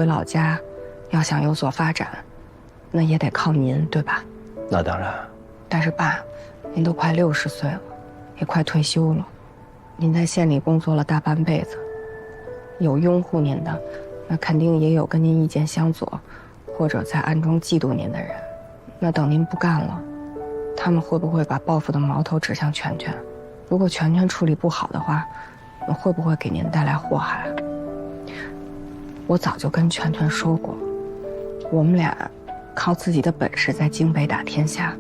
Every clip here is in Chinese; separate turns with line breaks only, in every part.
回老家，要想有所发展，那也得靠您，对吧？
那当然。
但是爸，您都快60岁了，也快退休了，您在县里工作了大半辈子，有拥护您的，那肯定也有跟您意见相左，或者在暗中嫉妒您的人。那等您不干了，他们会不会把报复的矛头指向全全？如果全全处理不好的话，那会不会给您带来祸害？我早就跟全全说过，我们俩靠自己的本事在京北打天下。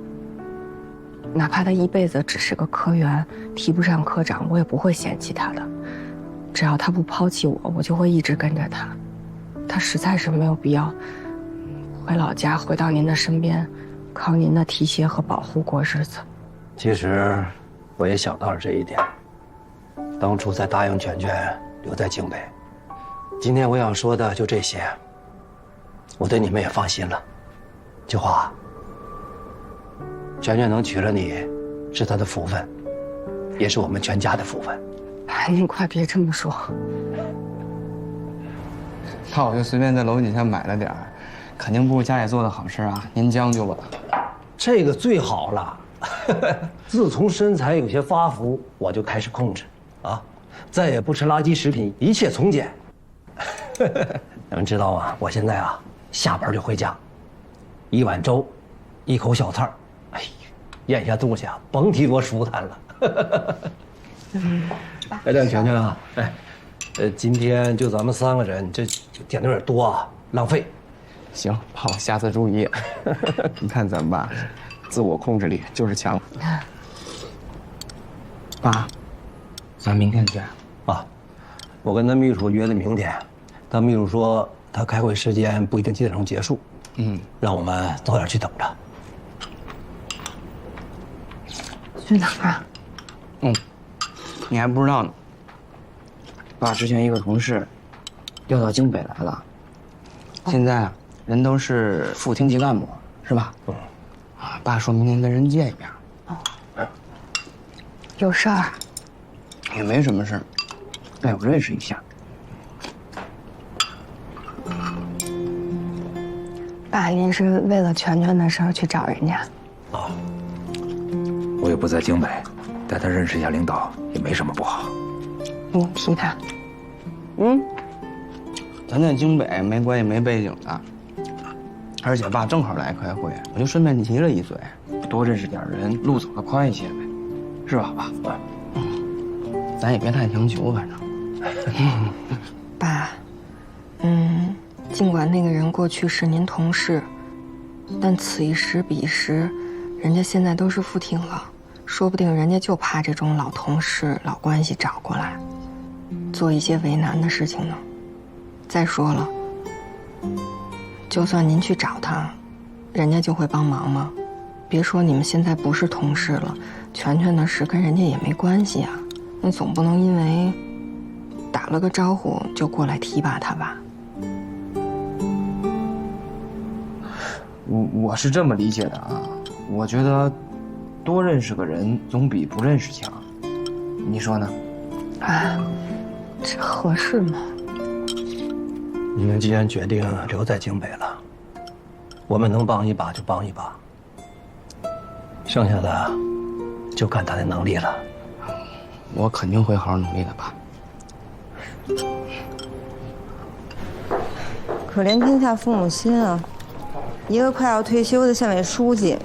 哪怕他一辈子只是个科员，提不上科长，我也不会嫌弃他的。只要他不抛弃我，我就会一直跟着他。他实在是没有必要回老家，回到您的身边，靠您的提携和保护过日子。
其实我也想到了这一点，当初才答应全全留在京北。今天我想说的就这些，我对你们也放心了。秋华，全全能娶了你，是他的福分，也是我们全家的福分。
您快别这么说。
那我就随便在楼底下买了点儿，肯定不是家里做的好事啊，您将就吧。
这个最好了。自从身材有些发福，我就开始控制啊，再也不吃垃圾食品，一切从简。你们知道吗？我现在啊，下班就回家，一碗粥，一口小菜儿，哎，咽下肚去啊，甭提多舒坦了。哎，这全全啊，哎，今天就咱们3个人，这点的有点多啊，浪费。
行，爸，我下次注意。你看咱爸，自我控制力就是强。爸，咱明天见
啊！我跟他秘书约的明天，他秘书说他开会时间不一定几点钟结束，让我们早点去等着。
去哪儿啊？
你还不知道呢。爸之前一个同事调到京北来了，现在啊人都是副厅级干部，是吧？爸说明天跟人见一面。
有事儿？
也没什么事儿，带我认识一下。
爸，您是为了全全的事儿去找人家？
啊，我也不在京北，带他认识一下领导也没什么不好。
您提他。
咱在京北没关系没背景的，而且爸正好来开会，我就顺便提了一嘴，多认识点人，路走得快一些呗，是吧，爸？咱也别太强求，反正。
爸，尽管那个人过去是您同事，但此一时彼一时，人家现在都是副厅了，说不定人家就怕这种老同事、老关系找过来，做一些为难的事情呢。再说了，就算您去找他，人家就会帮忙吗？别说你们现在不是同事了，全全的事跟人家也没关系啊。那总不能因为打了个招呼就过来提拔他吧？
我是这么理解的啊，我觉得多认识个人总比不认识强，你说呢？
啊，这合适吗？
你们既然决定留在京北了，我们能帮一把就帮一把，剩下的就看他的能力了。
我肯定会好好努力的，爸。
可怜天下父母心啊！一个快要退休的县委书记，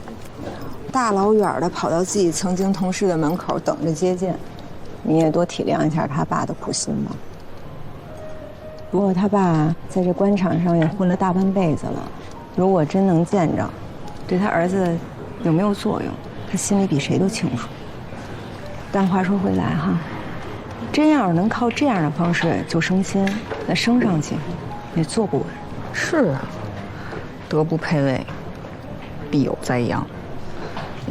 大老远的跑到自己曾经同事的门口等着接见，你也多体谅一下他爸的苦心嘛。不过他爸在这官场上也混了大半辈子了，如果真能见着，对他儿子有没有作用，他心里比谁都清楚。但话说回来哈，真要是能靠这样的方式就升迁，那升上去也坐不稳。
是啊，德不配位，必有灾殃。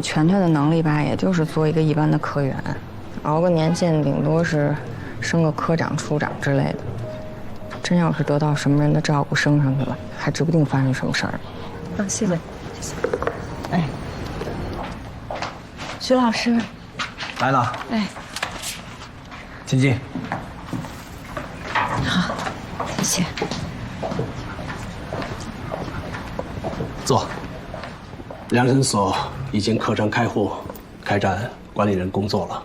全全的能力吧，也就是做一个一般的科员，熬个年限，顶多是升个科长、处长之类的。真要是得到什么人的照顾，升上去了，还指不定发生什么事儿。
啊，谢谢，谢谢。哎，徐老师，
来了。
哎，
请进。
好，谢谢。
坐。良人所已经课程开户，开展管理人工作了。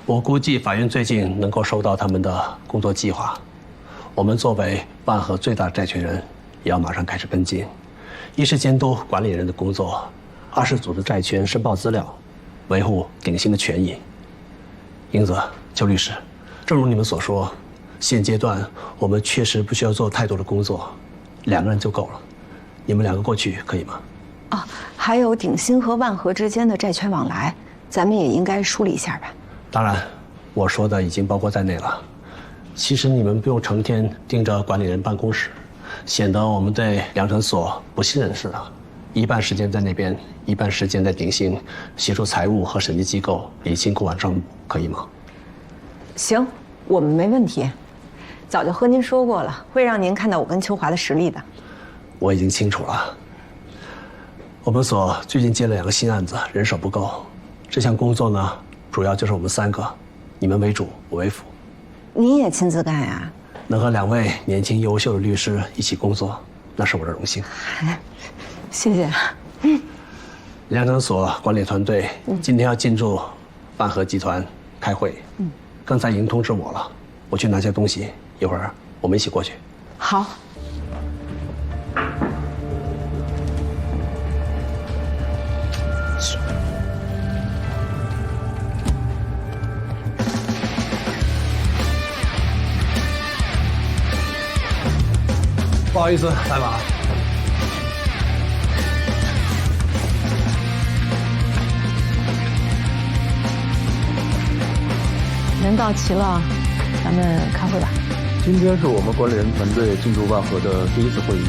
我估计法院最近能够收到他们的工作计划。我们作为万和最大债权人，也要马上开始跟进。一是监督管理人的工作，二是组织债权申报资料，维护鼎新的权益。英子、邱律师，正如你们所说，现阶段我们确实不需要做太多的工作，2个人就够了。你们2个过去可以吗？
哦，还有鼎新和万和之间的债权往来，咱们也应该梳理一下吧。
当然，我说的已经包括在内了。其实你们不用成天盯着管理人办公室，显得我们对良辰所不信任似的。一半时间在那边，一半时间在鼎新，协助财务和审计机构理清过往账目，可以吗？
行，我们没问题。早就和您说过了，会让您看到我跟秋华的实力的。
我已经清楚了。我们所最近接了2个新案子，人手不够。这项工作呢，主要就是我们3个，你们为主，我为辅。
您也亲自干呀？
能和2位年轻优秀的律师一起工作，那是我的荣幸。
谢谢。
良辰所管理团队今天要进驻万和集团开会。刚才已经通知我了，我去拿下东西，一会儿我们一起过去。
好。
不好意思，来晚了。
人到齐了，咱们开会吧。
今天是我们管理人团队进驻万和的第1次会议。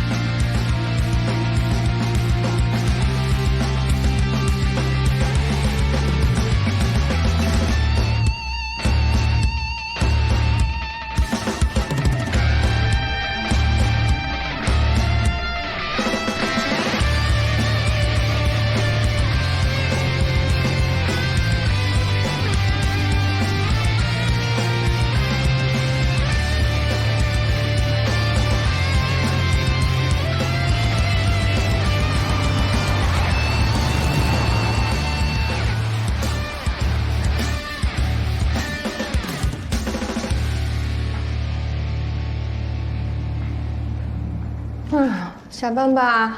下班吧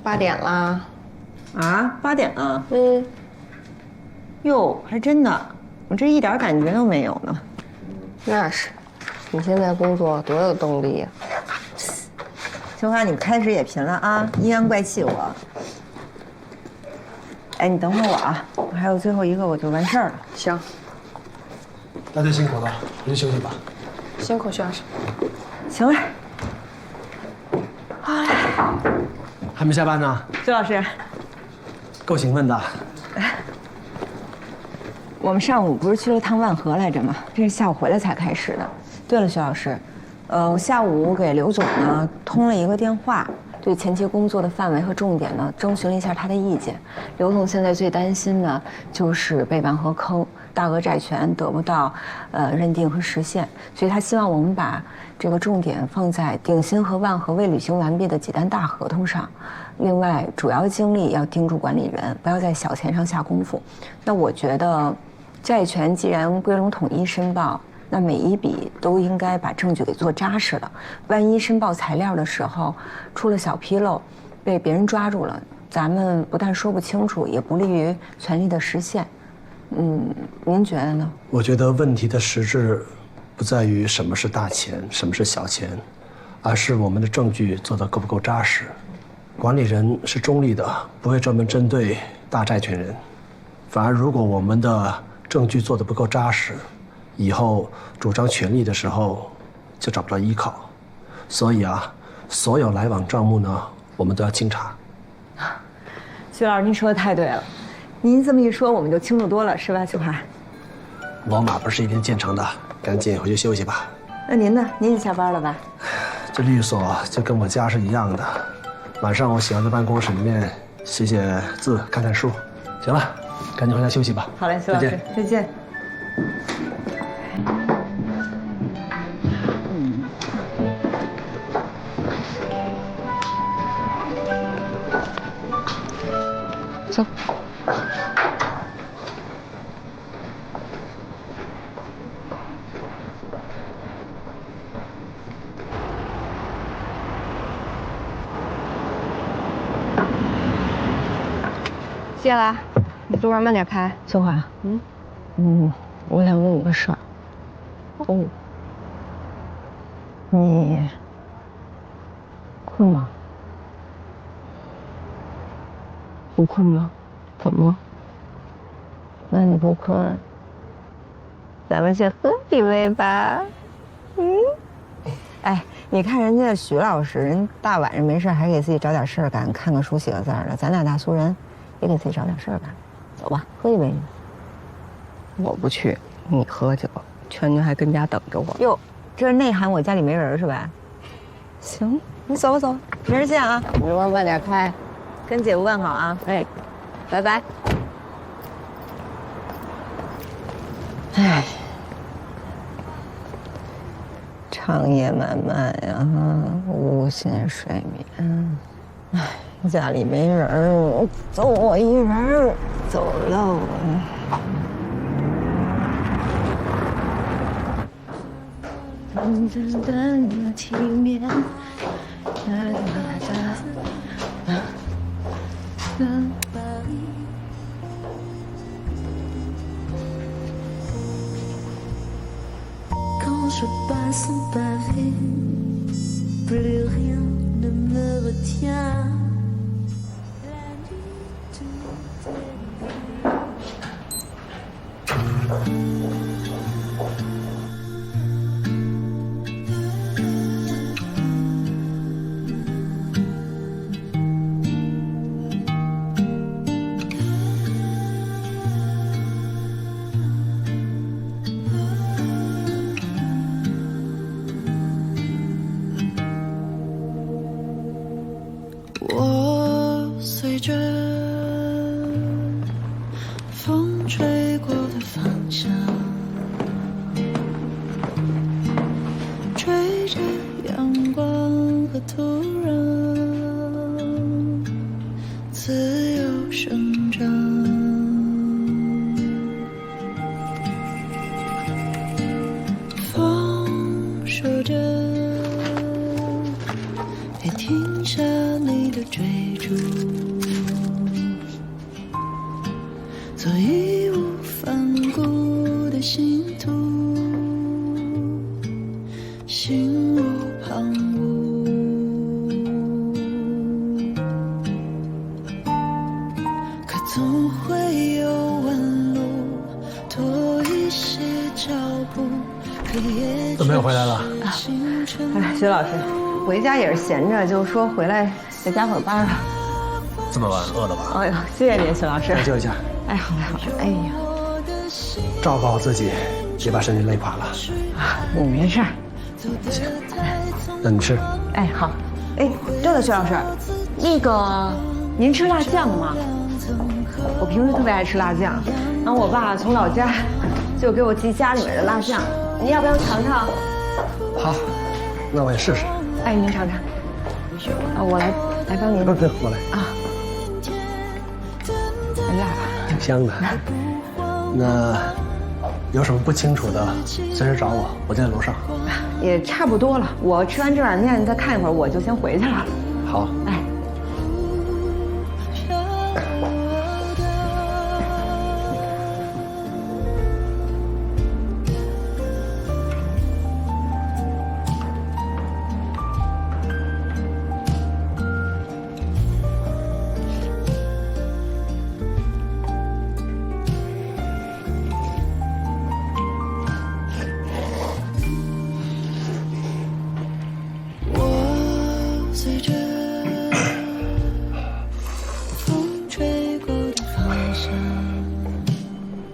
，8点啦。
啊，8点了。哟，还真的，我这一点感觉都没有呢。
那是，你现在工作多有动力呀！
秋花，你开始也贫了啊，阴阳怪气我。哎，你等会儿我啊，我还有最后一个我就完事儿了。
行，
大家辛苦了，回去休息吧。
辛苦徐老师。
行嘞。
还没下班呢？
周老师，
够兴奋的。
我们上午不是去了趟万和来着吗？这是下午回来才开始的。对了，徐老师，下午给刘总呢通了一个电话，对前期工作的范围和重点呢征询了一下他的意见。刘总现在最担心的就是被万和坑，大额债权得不到认定和实现，所以他希望我们把这个重点放在鼎新和万和未履行完毕的几单大合同上。另外，主要精力要盯住管理人，不要在小钱上下功夫。那我觉得，债权既然归拢统一申报，那每一笔都应该把证据给做扎实了。万一申报材料的时候出了小纰漏，被别人抓住了，咱们不但说不清楚，也不利于权利的实现。您觉得呢？
我觉得问题的实质不在于什么是大钱，什么是小钱，而是我们的证据做得够不够扎实。管理人是中立的，不会专门针对大债权人。反而，如果我们的证据做得不够扎实，以后主张权利的时候就找不到依靠。所以啊，所有来往账目呢，我们都要清查。
徐老师，您说的太对了。您这么一说，我们就清楚多了，是吧，秋华？
老马不是一天建成的，赶紧回去休息吧。
那您呢？您也下班了吧？
这律所就跟我家是一样的，晚上我喜欢在办公室里面写写字、看看书。行了，赶紧回家休息吧。
好嘞，徐老师，再见。
走。谢啦，你路上慢点开。
秋华，我想问你个事儿。你困吗？
不困吗？怎么了？
那你不困，咱们去喝几杯吧。哎，你看人家徐老师，人大晚上没事还给自己找点事儿干，看个书写个字的。咱俩大俗人，也给自己找点事儿干。走吧，喝一杯。
我不去，你喝去吧。全军还跟家等着我。
哟，这内涵我家里没人是吧？行，你走吧走吧，明儿见啊。
路上慢点开。
跟姐夫问好啊。
哎，拜拜。
唉，长夜漫漫呀，无心睡眠。唉，家里没人，就我一人走喽。淡淡淡的体面。
Quand je passe en Paris, plus rien ne me retient. La nuit, tout est我随着风吹过的方向，追着阳光和土壤，自由生长。风说着，别停下你的追逐，做义无反顾的信徒，心无旁骛。可总会有弯路，多一些脚步。
怎么又回来了？
哎，徐老师，回家也是闲着，就说回来再加会儿班啊。
这么晚饿了吧？
哎呦，谢谢您，徐老师。
再救一下。
哎，好嘞好嘞。哎呀，
照顾好自己，别把身体累垮了。
啊，我没事儿。
那你吃。
哎，好。哎，对了，徐老师，那个您吃辣酱吗？我平时特别爱吃辣酱，然后我爸从老家就给我寄家里面的辣酱，您要不要尝尝？
好，那我也试试。
哎，您尝尝。啊，我来帮您。
对，我来。
啊，辣吧？
挺香的。那有什么不清楚的，随时找我，我就在楼上。
也差不多了，我吃完这碗面再看一会儿，我就先回去了。
好。
哎。
随着风吹过的方向，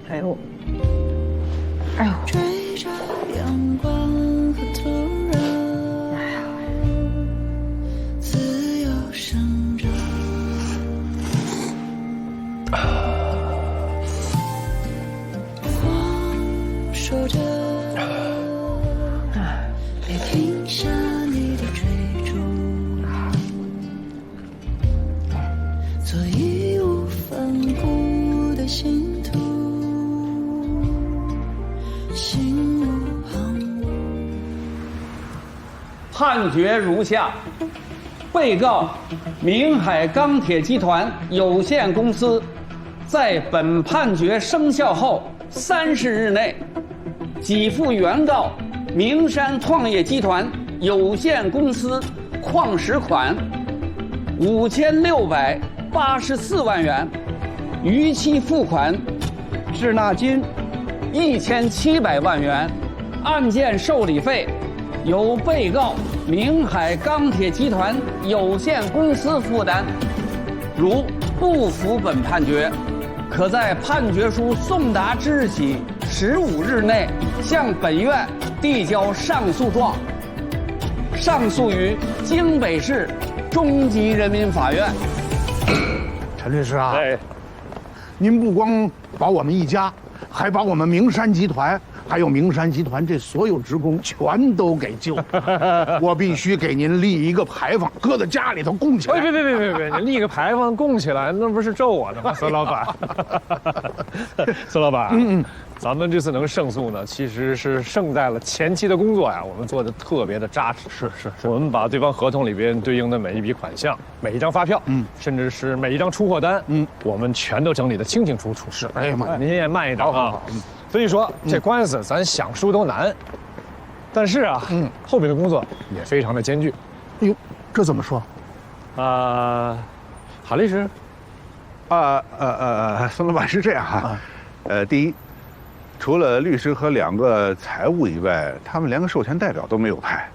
哎呦，哎呦，
追着阳光和土壤，自由生长。风说着，别停下你的追逐。心途，心无旁骛。
判决如下：被告明海钢铁集团有限公司，在本判决生效后30日内，给付原告明山创业集团有限公司矿石款5684万元，逾期付款滞纳金1700万元，案件受理费由被告明海钢铁集团有限公司负担。如不服本判决，可在判决书送达之日起15日内向本院递交上诉状，上诉于京北市中级人民法院。
陈律师啊，您不光把我们一家，还把我们明山集团，还有明山集团这所有职工全都给救了。我必须给您立一个牌坊，搁在家里头供起来。
别，你立个牌坊供起来，那不是咒我的吗？孙老板，孙老板，咱们这次能胜诉呢，其实是胜在了前期的工作呀，我们做的特别的扎实。是，我们把对方合同里边对应的每一笔款项、每一张发票，甚至是每一张出货单，我们全都整理得清清楚楚。是，哎呀妈，您也慢一点啊。所以说这官司咱想输都难，但是啊，后面的工作也非常的艰巨。
哎呦，这怎么说？
郝律师，
孙老板是这样哈，第一，除了律师和2个财务以外，他们连个授权代表都没有派。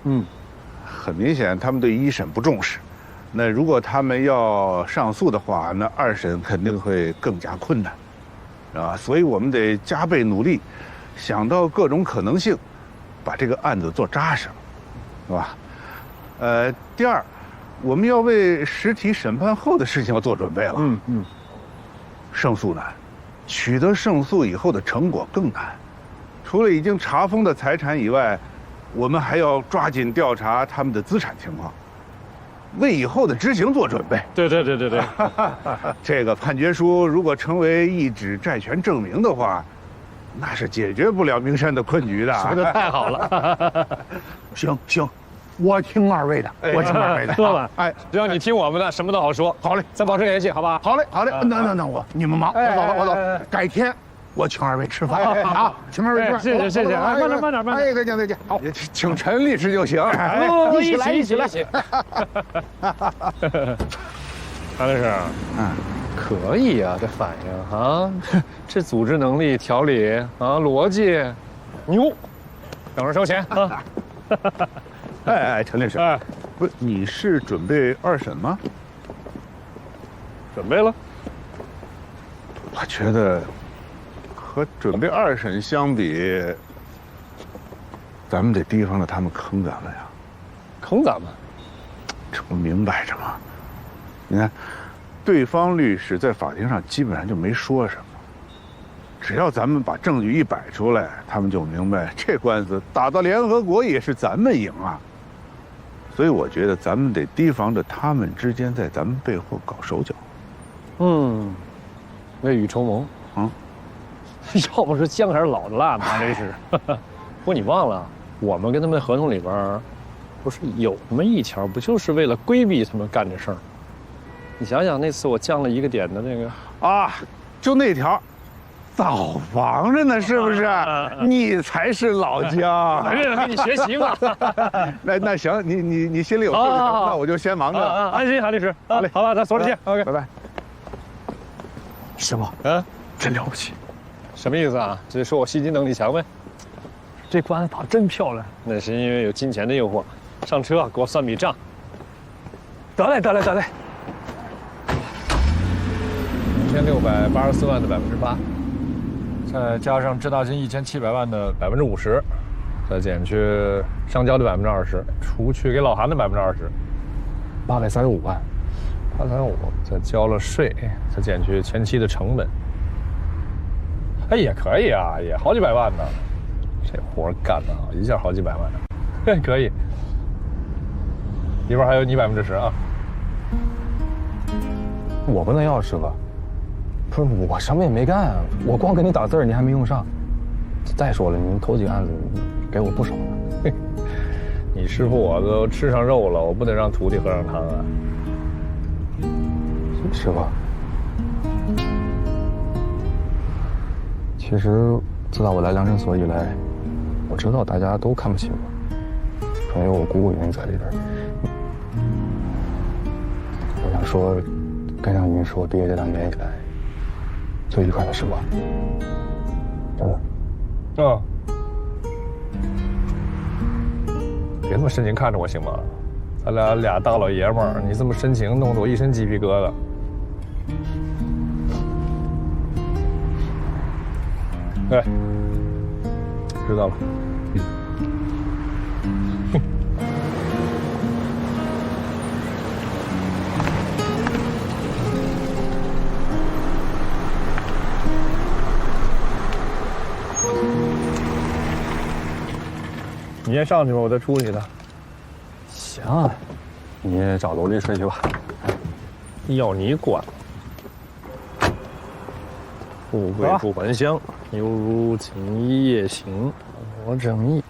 很明显他们对1审不重视。那如果他们要上诉的话，那2审肯定会更加困难。所以我们得加倍努力，想到各种可能性，把这个案子做扎实，是吧？第二，我们要为实体审判后的事情要做准备了。胜诉难，取得胜诉以后的成果更难。除了已经查封的财产以外，我们还要抓紧调查他们的资产情况，为以后的执行做准备。
对。
这个判决书如果成为一纸债权证明的话，那是解决不了明山的困局的。
说的太好了。
行，我听2位的，我听2位的。
孙老板，只要你听我们的，什么都好说。好嘞，咱保持联系，好吧？
好嘞。那你们忙，我走。改天我请2位吃饭啊，请2位吃饭。
谢谢。慢点。
再见。好，
请陈律师就行。
一起来。韩律师，可以啊，这反应啊，这组织能力、条理啊，逻辑，牛，等着收钱啊。
陈律师，不是，你是准备2审吗？
准备了。
我觉得和准备2审相比，咱们得提防着他们坑咱们呀。
坑咱们？
这不明摆着吗？你看，对方律师在法庭上基本上就没说什么，只要咱们把证据一摆出来，他们就明白这官司打到联合国也是咱们赢啊。所以我觉得咱们得提防着他们之间在咱们背后搞手脚。
未雨绸缪啊！要不是姜还是老的辣呢，这是。不过你忘了，我们跟他们合同里边，不是有那么一条，不就是为了规避他们干这事儿？你想想那次我降了1个点的那个
啊，就那条，早防着呢，是不是？你才是老姜，
跟你学习嘛。
那行，你心里有数，那我就先忙着。
安心，韩律师。好嘞，好吧，咱昨儿见。OK，
拜拜。
师傅，真了不起。
什么意思啊？这说我吸金能力强呗？
这官司打真漂亮。
那是因为有金钱的诱惑。上车，给我算笔账。
得嘞。
5684万的8%，再加上滞纳金1700万的50%，再减去上交的20%，除去给老韩的20%，835万，835，再交了税，再减去前期的成本。也可以啊，也好几百万呢。这活干的一下好几百万，可以。里边还有你10%啊。我不能要，师傅。
不是我什么也没干啊，我光给你打字你还没用上。再说了，你头几个案子给我不少呢。
你师傅我都吃上肉了，我不得让徒弟喝上汤啊。
师傅，其实自打我来良辰所以来，我知道大家都看不起我，总有我姑姑原因在里边。我想说，跟上您是我毕业这2年以来最愉快的时光，真的。
嗯，别这么深情看着我行吗？咱俩大老爷们儿，你这么深情，弄得我一身鸡皮疙瘩。哎，知道了。你先上去吧，我再出去的。
行啊，你也找楼里睡去吧。
要你管。富贵不还乡，犹如锦衣夜行，我正义。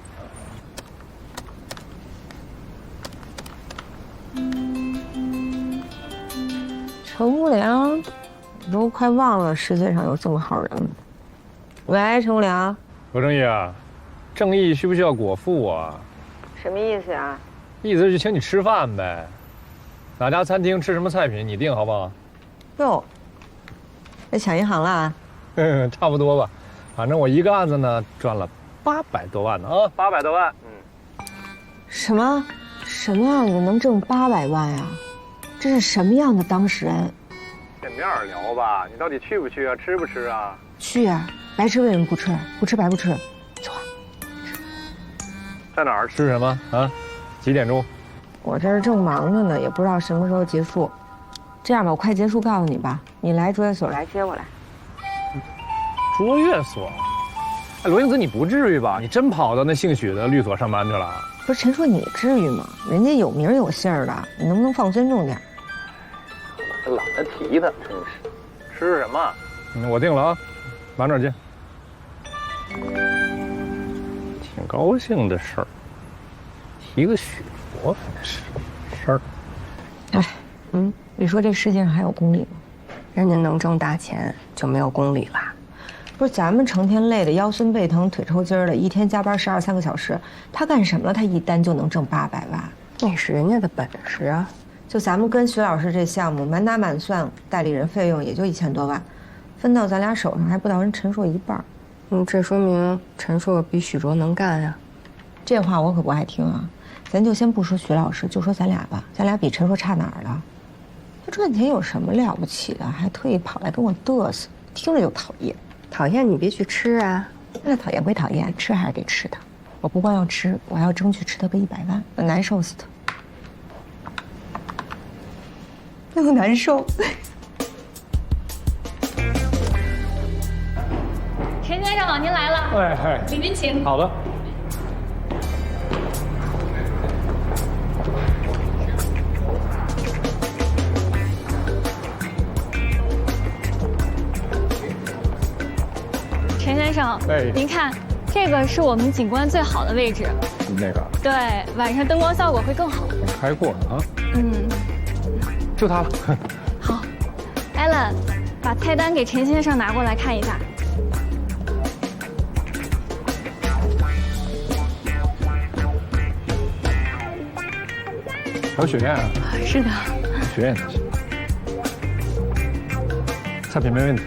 陈无良，你都快忘了世界上有这么好人了。喂，陈无良。
罗正义啊，正义需不需要果腹啊？
什么意思啊？
意思是请你吃饭呗。哪家餐厅吃什么菜品你定好不好？
哟，这抢银行了啊？
差不多吧，反正我一个案子呢赚了800多万呢啊，800多万。
什么案子能挣800万呀？这是什么样的当事人？
见面聊吧，你到底去不去啊？吃不吃啊？
去呀，白吃为什么不吃？不吃白不吃。去吧。
在哪儿吃什么啊？几点钟？
我这儿正忙着呢，也不知道什么时候结束。这样吧，我快结束告诉你吧，你来卓越所来接我来。
卓越所？哎，罗英子，你不至于吧？你真跑到那姓许的律所上班去了？
不是陈硕，你至于吗？人家有名有姓的，你能不能放尊重点？
我懒得提他，真是。吃什么？我定了啊，晚点见。挺高兴的事儿，提个许国是事儿。
哎，你说这世界上还有公理吗？
人家能挣大钱就没有公理啦。
不是咱们成天累得腰酸背疼、腿抽筋的，一天加班12、3个小时，他干什么了？他一单就能挣800万，
那是人家的本事啊。
就咱们跟徐老师这项目，满打满算代理人费用也就1000多万，分到咱俩手上还不到人陈硕一半。
这说明陈硕比许卓能干呀。
这话我可不爱听啊。咱就先不说徐老师，就说咱俩吧，咱俩比陈硕差哪儿了？他赚钱有什么了不起的？还特意跑来跟我嘚瑟，听着就讨厌。
讨厌你别去吃啊。
那讨厌归讨厌，吃还是得吃的。我不光要吃，我还要争取吃他个100万，我难受死他。又难受。
陈先生，您来了。
哎，
里面请。
好的。
陈先生，您看，这个是我们景观最好的位置。
那个。
对，晚上灯光效果会更好。
开阔呢啊。就它了。
好 ，Alan， 把菜单给陈先生拿过来看一下。
还有雪燕啊？
是的。
雪燕行。菜品没问题。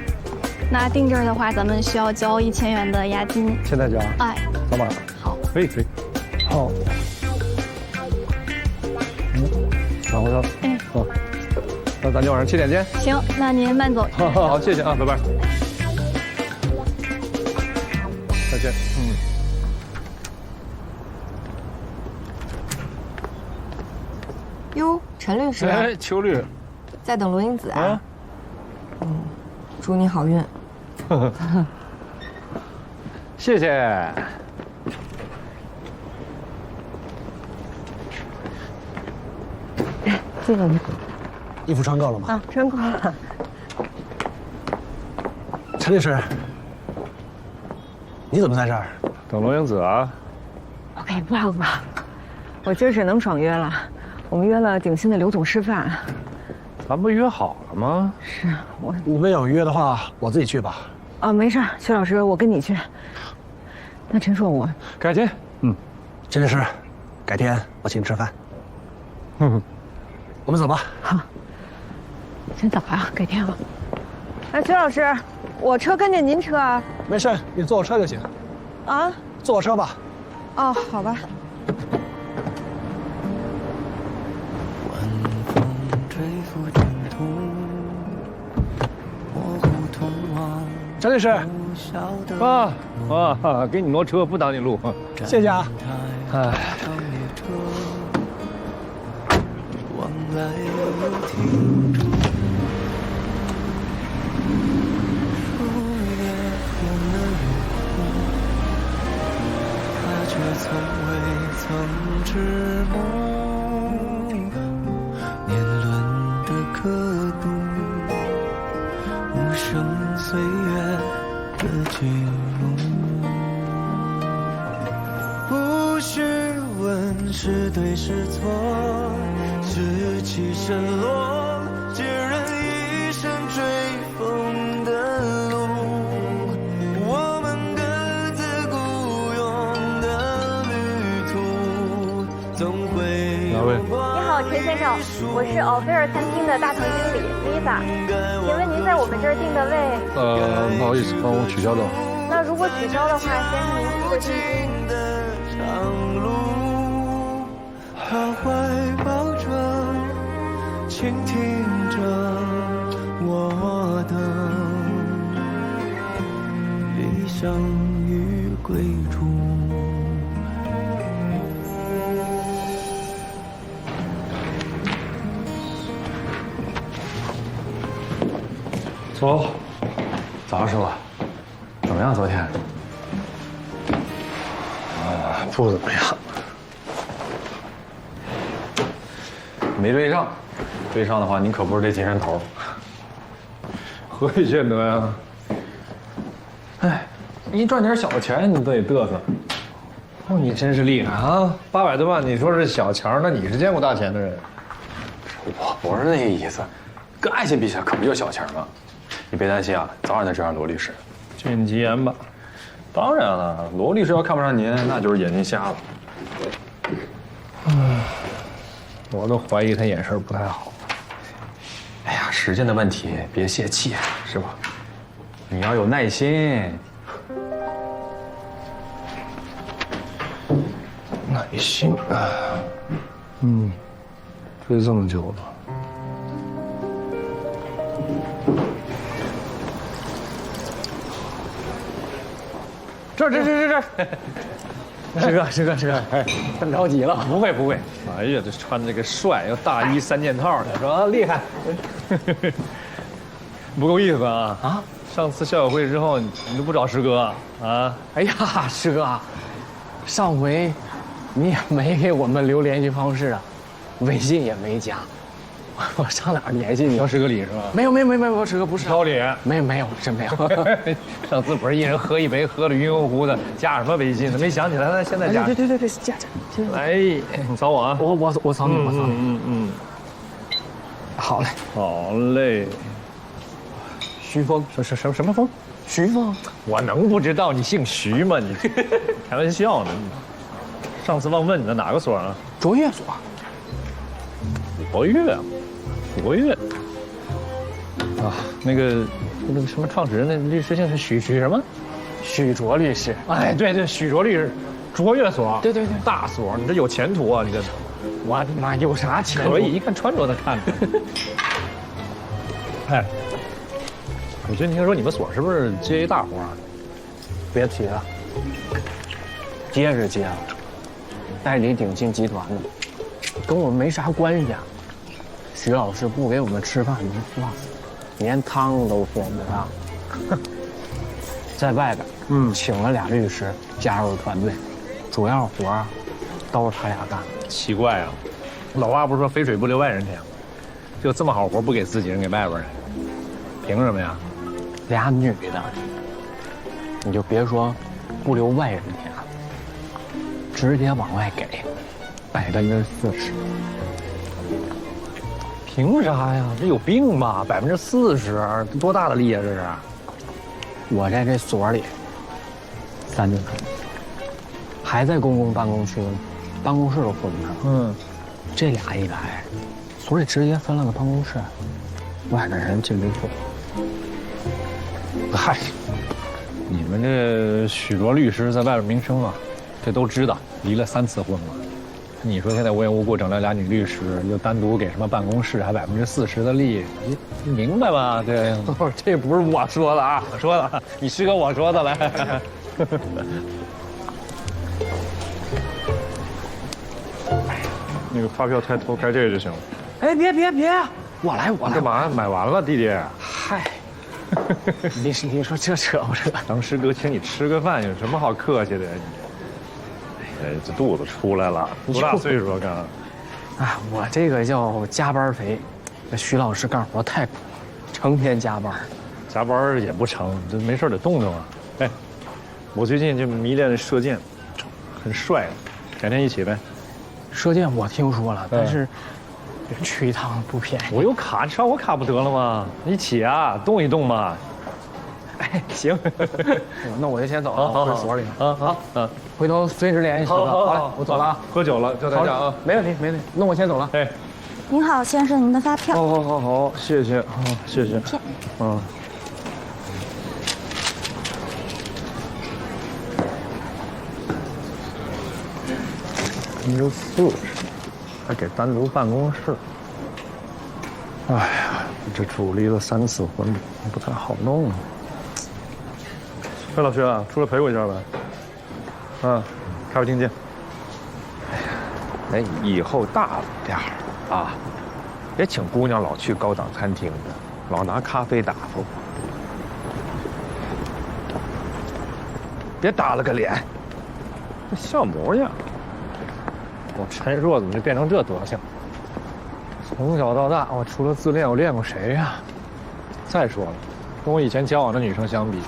那定这儿的话，咱们需要交1000元的押金。
现在交？
哎。
扫码。
好。
可以。好。然后呢？好。那咱就晚上7点见。
行，那您慢走。
好，谢谢啊，拜拜。再见。
哟，陈律师。
哎，邱律。
在等罗英子啊。祝你好运。
谢谢。
这个呢？
衣服穿够了吗？
啊，穿够了。
陈律师，你怎么在这儿？
等罗英子啊。
OK， 不好，我今儿是能爽约了，我们约了鼎新的刘总吃饭。
咱不约好了吗？
是我。
你们有约的话，我自己去吧。
啊，没事，薛老师，我跟你去。那陈硕，我
改天。
陈律师，改天我请你吃饭。我们走吧。
好。先走啊，改天了。哎，薛老师，我车跟着您车啊。
没事，你坐我车就行。
啊？
坐我车吧。
哦，好吧。
陈律师，
给你挪车不挡你路，
谢谢啊。哎。
从未曾知梦，年轮的刻度，无声岁月的记录。不是问是对是错，是起是落，孑然一身追风的路。我们各自孤勇的旅途，总会有光。
你好，陈先生，我是奥菲尔餐厅的大堂经理 Lisa， 请问您在我们这儿订的位？
不好意思，帮我取消掉。
那如果取消的话，先生您付个定金。
他怀抱着，倾听着我的理想与归处。
走，
早师傅，怎么样？昨天？
不怎么样。
没追上，追上的话，你可不是这精神头。
何以见得呀？
哎，你赚点小钱，你都得嘚瑟。
哦，你真是厉害啊！800多万，你说是小钱，那你是见过大钱的人。
我不是那个意思，跟爱情比起来，可不就小钱吗？你别担心啊，早晚能追上罗律师。
谨其言吧。
当然了，罗律师要看不上您，那就是眼睛瞎了。
我都怀疑他眼神不太好。
哎呀，时间的问题，别泄气，是吧？你要有耐心。
耐心啊，追这么久了。这。师哥，哎，真着急了。不会。哎呀，这穿这个帅，又大衣3件套的，说厉害，不够意思啊！啊，上次校友会之后，你都不找师哥啊？
哎呀，师哥，上回你也没给我们留联系方式啊，微信也没加，我上哪儿联系你？
挑师哥礼是吧？
没有，师哥不是
挑礼，
没有，真没有。
上次不是一人喝一杯，喝得晕乎乎的，加什么微信呢？没想起来，那现在加。
对，加。
哎，你扫我啊！
我扫你，好嘞，
好嘞。
徐峰，
什么峰？
徐峰，
我能不知道你姓徐吗？你开玩笑呢。上次忘问你的哪个所啊？
卓越所。
卓越啊，那个什么创始人那律师姓是许什么？
许卓律师。
哎，对，许卓律师，卓越所。
对，
大所，你这有前途啊！你这，
我的妈，有啥前途？
可以，一看穿着的看着。哎，我最近听说你们所是不是接一大活？
别提了，接是接了，代理鼎新集团的，跟我们没啥关系啊。徐老师不给我们吃饭能算了，连汤都送不上。在外边，请了俩律师加入团队，主要活儿都是他俩干的。
奇怪啊，老话不是说肥水不流外人田吗？就这么好活不给自己人，给外边人，凭什么呀？
俩女的，你就别说不留外人田，直接往外给40%。
凭啥呀？这有病吧？40%，多大的利啊？这是。
我在这所里3年了，还在公共办公区，办公室都分不上。这俩一来，所里直接分了个办公室，外边人进不去。
嗨，你们这许多律师在外边名声啊，这都知道，离了3次婚了。你说现在无缘无故整了俩女律师，又单独给什么办公室还40%的利，你明白吧？这这不是我说的啊，我说的，你师哥我说的来。那个发票抬头开这就行了。
哎，别，我来。
干嘛？买完了，弟弟。
嗨，你说这扯不扯？
当师哥请你吃个饭，有什么好客气的呀？哎，这肚子出来了，多大岁数啊？刚。
啊，我这个叫加班肥。这徐老师干活太苦了，成天加班。
加班也不成，这没事得动动啊。哎，我最近就迷恋射箭，很帅，改天一起呗。
射箭我听说了，但是去一趟不便宜。
我有卡，你刷我卡不得了吗？一起啊，动一动嘛。
哎，行，那我就先走了，回所里
了。好，
回头随时联系。好嘞，我走了啊。
喝酒了就在家啊。
没问题。那我先走了。
哎，
您好，先生，您的发票。
好，谢谢，谢谢。40%，还给单独办公室。哎呀，这主离了3次婚，不太好弄啊。费老师啊，出来陪我一下呗。咖啡厅见。
哎，以后大了点儿啊，别请姑娘老去高档餐厅的，老拿咖啡打发我。别打了个脸，这笑模样。
我陈若怎么就变成这德行？从小到大，我除了自恋，我恋过谁呀？再说了，跟我以前交往的女生相比，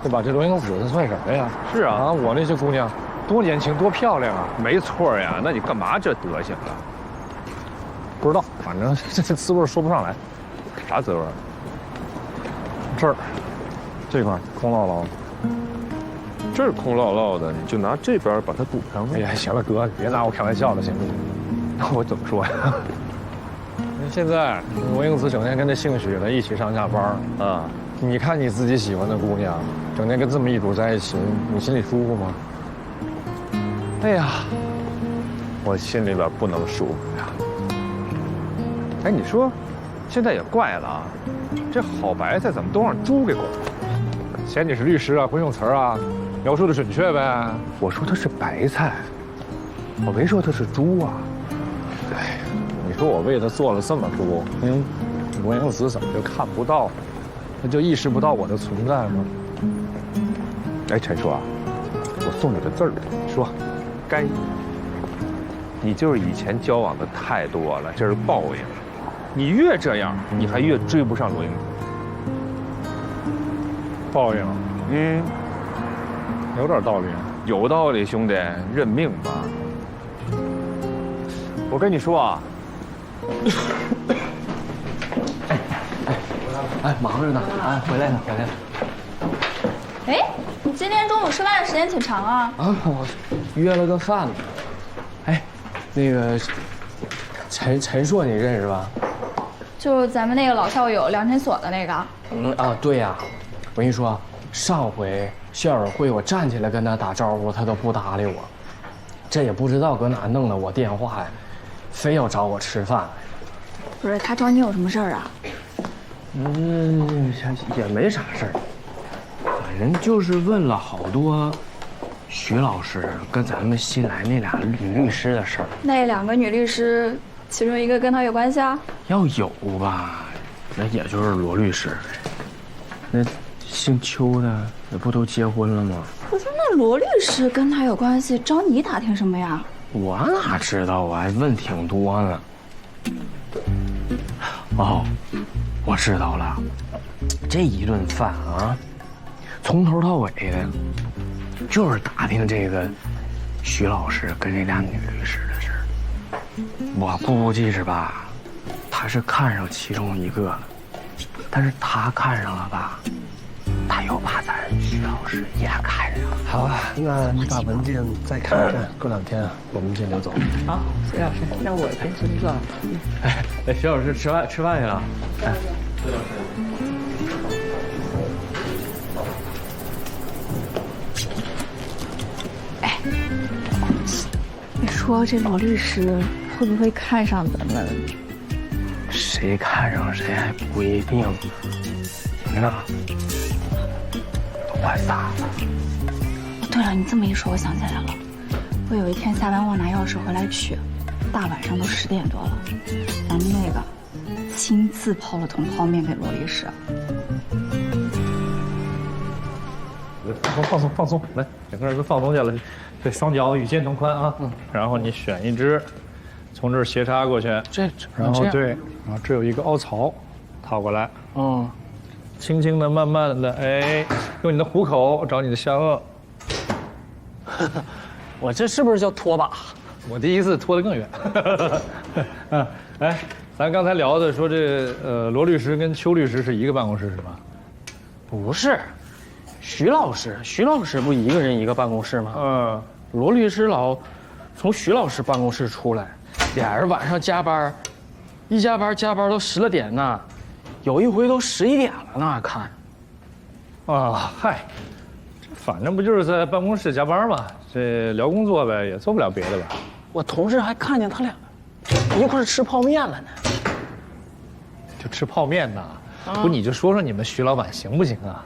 对吧？这罗英子她算什么呀？
是啊，
我那些姑娘，多年轻，多漂亮啊！
没错呀，那你干嘛这德行啊？
不知道，反正这滋味说不上来。
啥滋味？
这儿，这块空落落的。
这儿空落落的，你就拿这边把它补上呗。
哎呀，行了，哥，别拿我开玩笑了，行不行？
那我怎么说呀？
现在罗英子整天跟这姓许的一起上下班啊，你看你自己喜欢的姑娘，整天跟这么一主在一起，你心里舒服吗？
哎呀，我心里边不能舒服呀。哎，你说，现在也怪了啊，这好白菜怎么都让猪给拱了？
嫌你是律师啊，会用词啊，描述的准确呗。
我说它是白菜，我没说它是猪啊。
哎，你说我为他做了这么多，罗英子怎么就看不到？他就意识不到我的存在吗？
哎，陈叔啊，我送你个字儿，说，该。你就是以前交往的太多了，这是报应。你越这样，你还越追不上罗英子。
报应，有点道理，
有道理，兄弟，认命吧。我跟你说啊，
哎，忙着呢，哎，回来了。
哎，你今天中午吃饭的时间挺长啊。
我约了个饭呢。哎，那个陈硕你认识吧？
就是咱们那个老校友量身所的那个。
对呀。我跟你说，上回校友会我站起来跟他打招呼，他都不搭理我。这也不知道搁哪弄的我电话呀，非要找我吃饭。
不是他找你有什么事儿啊？
也没啥事儿，反正就是问了好多徐老师跟咱们新来那俩女律师的事儿。
那2个女律师，其中一个跟他有关系啊？
要有吧，那也就是罗律师。那姓邱的也不都结婚了吗？
我说那罗律师跟他有关系，找你打听什么呀？
我哪知道啊，问挺多呢。我知道了，这一顿饭啊，从头到尾的，就是打听这个徐老师跟这俩女律师的事儿。我估计是吧，他是看上其中一个了，但是他看上了吧，他又把咱徐老师也看上了。
好啊，那你把文件再看看，过2天我们这就走。
好，徐老师，那我先去做。
哎，徐老师吃饭去了。哎，徐老师。
哎，你说这罗律师会不会看上咱们？
谁看上谁还不一定。行了，都快散了。
对了，你这么一说，我想起来了，我有一天下班忘拿钥匙回来取，大晚上都10点多了，咱们那个亲自泡了桶泡面给罗律师。
放松，来，整个人都放松下来，这双脚与肩同宽啊。然后你选一只，从这儿斜插过去，然后对，然后这有一个凹槽，套过来，轻轻的、慢慢的，哎，用你的虎口找你的下颚。
我这是不是叫拖把？
我第一次拖得更远。哎，咱刚才聊的说这罗律师跟邱律师是一个办公室是吧？
不是，徐老师不一个人一个办公室吗？罗律师老从徐老师办公室出来，俩人晚上加班，一加班都10来点呢，有一回都11点了呢，看。
嗨。反正不就是在办公室加班嘛，这聊工作呗，也做不了别的吧。
我同事还看见他俩一块吃泡面了呢。
就吃泡面呢？不，你就说你们徐老板行不行啊？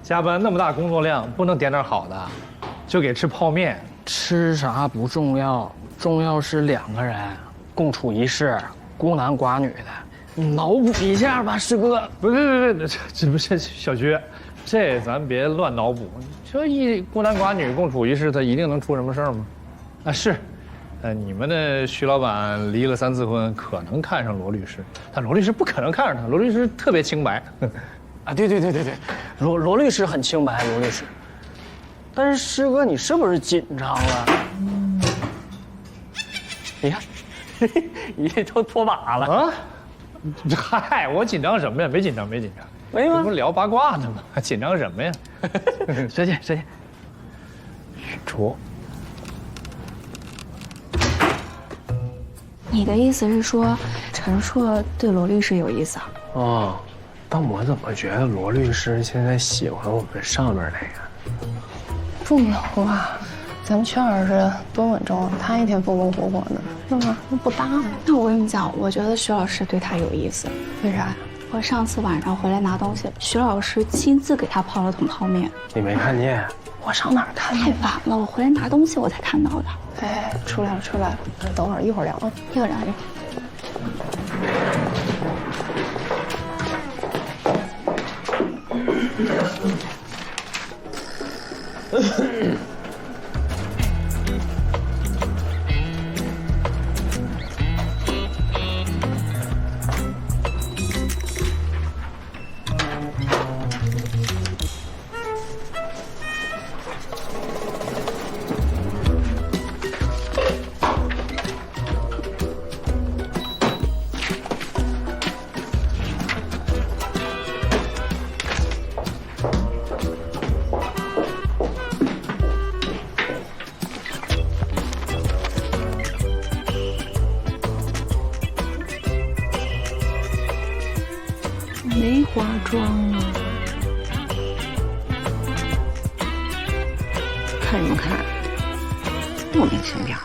加班那么大工作量，不能点点好的，就给吃泡面。
吃啥不重要，重要是2个人共处一室，孤男寡女的。你脑补一下吧，师哥。
不，这不是小徐，这咱别乱脑补。这一孤男寡女共处一室，他一定能出什么事儿吗？啊，是，你们的徐老板离了3次婚，可能看上罗律师，但罗律师不可能看上他，罗律师特别清白。
啊，对，罗律师很清白，罗律师。但是师哥，你是不是紧张了？你看，你都脱马了啊！
嗨，我紧张什么呀？没紧张。
没吗？
这不聊八卦呢吗？紧张什么呀？
学姐，
许卓，
你的意思是说，陈硕对罗律师有意思啊？
但我怎么觉得罗律师现在喜欢我们上面那个？
不能啊，咱们全老师多稳重，他一天风风火火的，是吧？那不搭。
那我跟你讲，我觉得徐老师对他有意思。为啥呀？我上次晚上回来拿东西，徐老师亲自给他泡了桶泡面。
你没看见？
我上哪儿看？
太晚了，我回来拿东西我才看到的。
哎，出来了，等会儿一会儿聊啊，
一会儿聊。没化妆啊？
看什么看？莫名其妙的。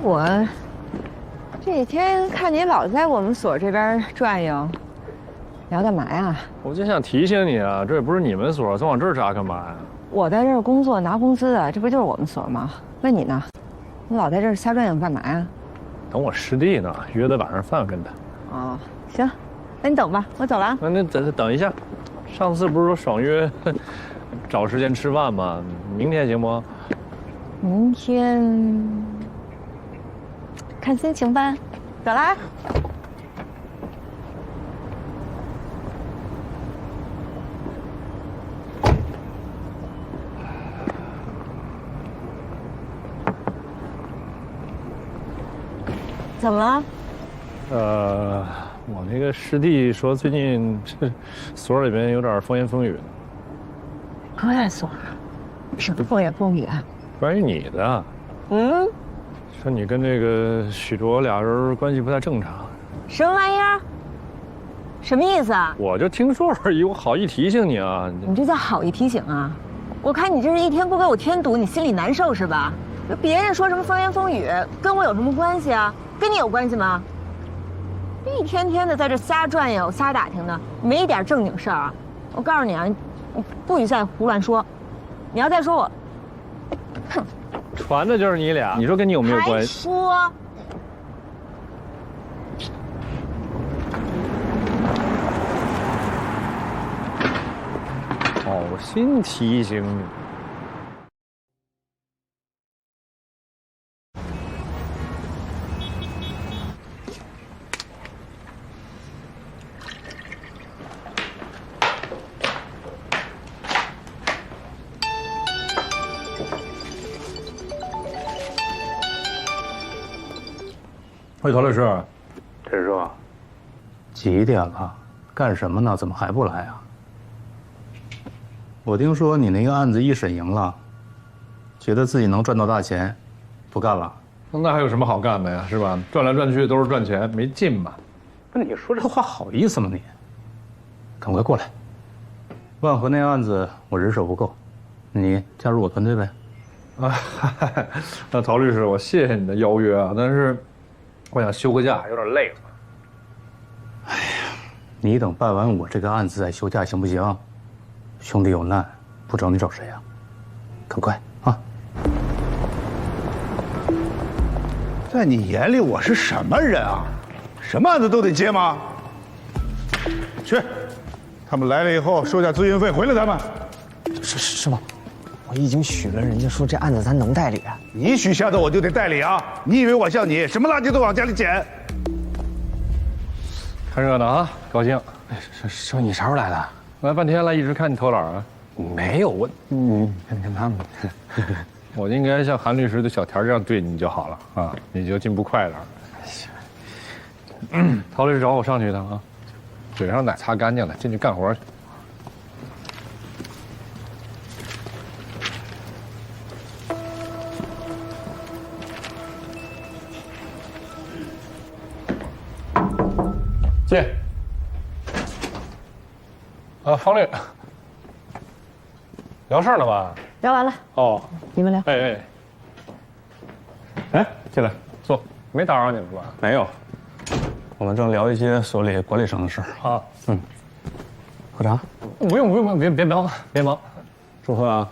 我这几天看你老在我们所这边转悠，你要干嘛呀？
我就想提醒你啊，这也不是你们所，总往这儿扎干嘛呀？
我在这儿工作拿工资的，这不就是我们所吗？问你呢，你老在这儿瞎转悠干嘛呀？
等我师弟呢，约在晚上饭跟他。
哦，行，那你等吧，我走了啊。
那等一下，上次不是说爽约找时间吃饭吗？明天行不？
明天看心情吧，走啦。怎么了？
我那个师弟说最近这所里边有点风言风语的。
我也说，什么风言风语啊？
关于你的。
嗯。
说你跟这个许卓俩人关系不太正常。
什么玩意儿？什么意思啊？
我就听说而已，我好意提醒你啊。
你这叫好意提醒啊？我看你这是一天不给我添堵，你心里难受是吧？别人说什么风言风语，跟我有什么关系啊？跟你有关系吗？一天天的在这瞎转悠、瞎打听的，没一点正经事儿啊！我告诉你啊，你不许再胡乱说，你要再说我，哼！
传的就是你俩，你说跟你有没有关系？
还说。
好心提醒你。
喂，陶律师，陈叔，几点了？干什么呢？怎么还不来啊？我听说你那个案子一审赢了，觉得自己能赚到大钱，不干了。
那还有什么好干的呀？是吧？转来转去都是赚钱，没劲吧？
不是你说这话好意思吗你？赶快过来。万和那案子我人手不够，你加入我团队呗。
啊，那陶律师，我谢谢你的邀约啊，但是我想休个假，有点累了。
哎呀，你等办完我这个案子再休假行不行？兄弟有难，不找你找谁呀？赶快啊！
在你眼里我是什么人啊？什么案子都得接吗？去，他们来了以后收下咨询费，回来咱们。
师傅，我已经许了，人家说这案子咱能代理啊。
你许下的我就得代理啊！你以为我像你，什么垃圾都往家里捡？
看热闹啊，高兴。
哎，师傅，你啥时候来的？
来半天了，一直看你偷懒啊。
没有，我跟他们。
我应该像韩律师对小田这样对你就好了啊，你就进步快点。陶律师找我上去一趟啊，嘴上奶擦干净了，进去干活去。进。啊，方律，聊事儿呢吧？
聊完了。
哦，
你们聊。
哎，进来坐，没打扰你们吧？
没有，我们正聊一些所里管理上的事儿。
啊，
喝茶？
不用，别忙，别忙。
祝贺啊！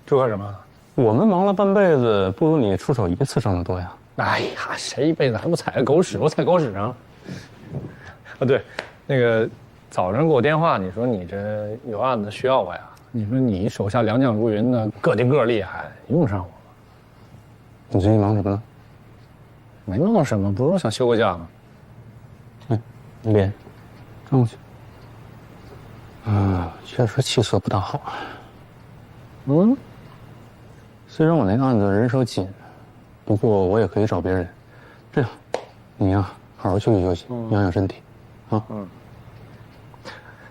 祝贺什么？
我们忙了半辈子，不如你出手一次挣得多呀。
哎呀，谁一辈子还不踩个狗屎？我踩狗屎上了。啊，对，那个早上给我电话，你说你这有案子需要我呀？你说你手下良将如云的，个顶个厉害，用上我。
你最近忙什么呢？
没忙什么，不是说想休个假吗？
脸，转过去。确实气色不大好。虽然我那个案子人手紧，不过我也可以找别人。这样，你呀，好好休息休息，养养身体，啊。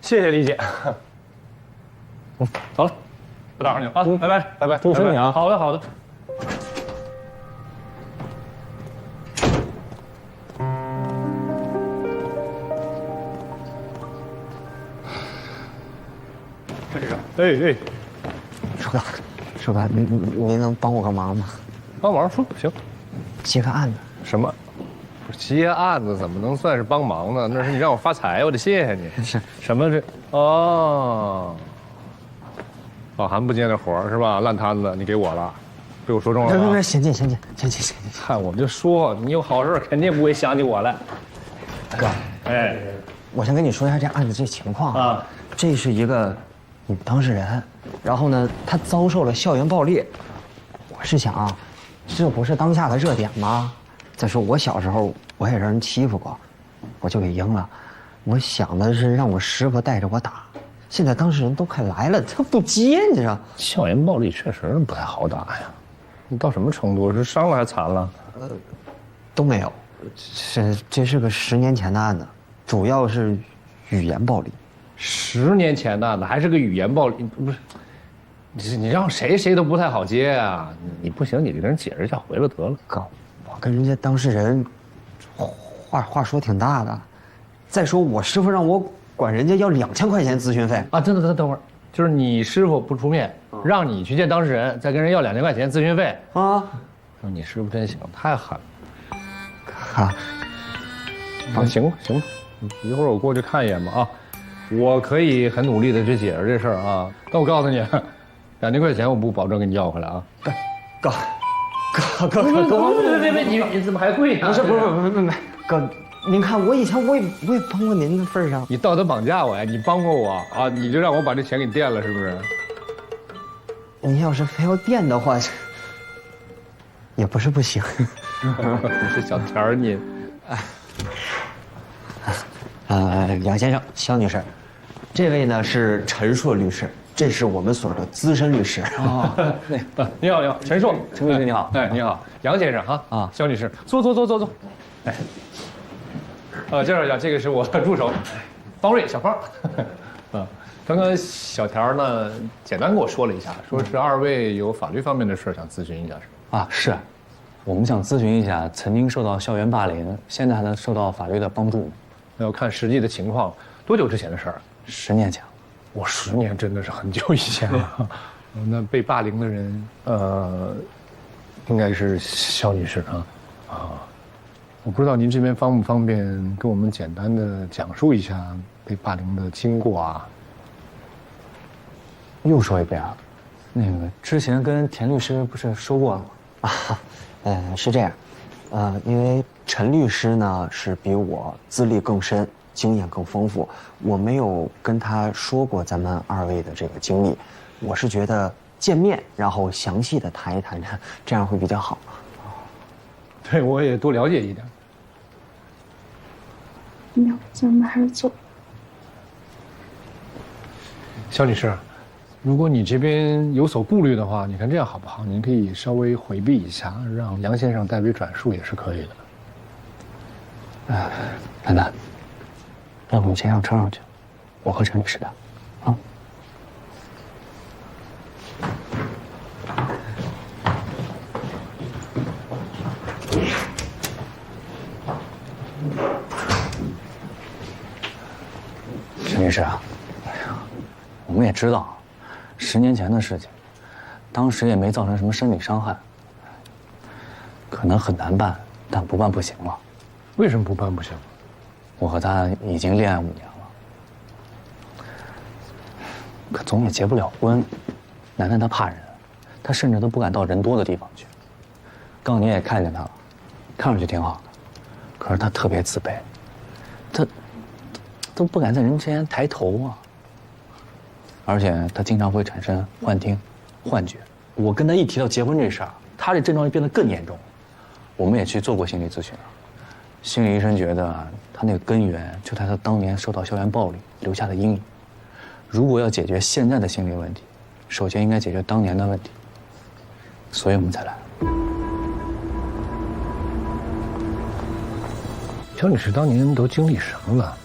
谢谢李姐。走了，不打扰你了啊，拜拜，
注意身体啊。
好的。哎，
叔哥，您能帮我个忙吗？
帮忙说行，
接个案子。
什么？接案子怎么能算是帮忙呢？那是你让我发财，我得谢谢你。
是
什么这？哦，老韩不接那活是吧？烂摊子你给我了，被我说中了吧？
别，先进。
看我就说你有好事肯定不会想起我来。
哥，我先跟你说一下这案子这情况啊。这是一个女当事人，然后呢，她遭受了校园暴力。我是想啊，这不是当下的热点吗？再说我小时候我也让人欺负过，我就给赢了。我想的是让我师傅带着我打，现在当事人都快来了，他不接，你知道？
校园暴力确实不太好打呀。你到什么程度？是伤了还残了？
都没有。这是个10年前的案子，主要是语言暴力。
10年前的案子还是个语言暴力，不是？你让谁都不太好接啊！你不行，你跟人解释一下，回了得了。
哥，我跟人家当事人话说挺大的。再说我师傅让我管人家要2000块钱咨询费
啊！等会儿，就是你师傅不出面，让你去见当事人，再跟人要2000块钱咨询费啊！你师傅真行，太狠了。行吧，一会儿我过去看一眼吧啊！我可以很努力的去解释这事儿啊，但我告诉你，2000块钱我不保证给你要回来啊！
哥，
别，你怎么还跪呢？
不是，哥。您看，我以前我也帮过您的份上，
你道德绑架我呀？你帮过我啊？你就让我把这钱给垫了，是不是？
您要是非要垫的话，也不是不行。
你是小田儿你。
梁先生、肖女士，这位呢是陈硕律师，这是我们所的资深律师。
你好，陈硕，
陈律师你好。
哎，你好，杨先生哈。肖女士，坐。哎。介绍一下，这个是我的助手，方瑞，小方。刚刚小田呢，简单跟我说了一下，说是2位有法律方面的事想咨询一下，是吧？
啊，是，我们想咨询一下，曾经受到校园霸凌，现在还能受到法律的帮助吗？
要看实际的情况，多久之前的事儿
？10年前了。
我10年真的是很久以前了。那被霸凌的人，应该是肖女士啊。我不知道您这边方不方便跟我们简单的讲述一下被霸凌的经过啊？
又说一遍啊，那个之前跟田律师不是说过了吗？
是这样，因为陈律师呢是比我资历更深，经验更丰富，我没有跟他说过咱们2位的这个经历，我是觉得见面然后详细的谈一谈，这样会比较好。
对，我也多了解一点。
要不咱们还是走。
肖女士，如果你这边有所顾虑的话，你看这样好不好？您可以稍微回避一下，让杨先生代为转述也是可以的。
楠楠，要不你先上车上去，我和陈律师聊，啊。
陈律师啊，我们也知道，10年前的事情，当时也没造成什么生理伤害，可能很难办，但不办不行了。
为什么不办不行？
我和他已经恋爱5年了，可总也结不了婚。楠楠她怕人，她甚至都不敢到人多的地方去。刚你也看见她了，看上去挺好的，可是她特别自卑，她都不敢在人前抬头啊。而且她经常会产生幻听、幻觉。我跟她一提到结婚这事儿，她这症状就变得更严重。我们也去做过心理咨询了，心理医生觉得她那个根源就在她当年受到校园暴力留下的阴影。如果要解决现在的心理问题，首先应该解决当年的问题，所以我们才来。
肖女士当年都经历什么了？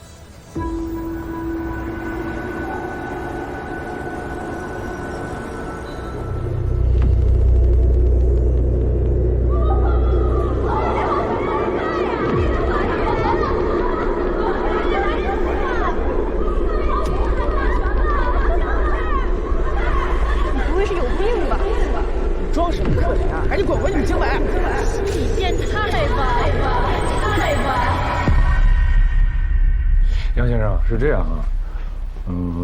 是这样啊，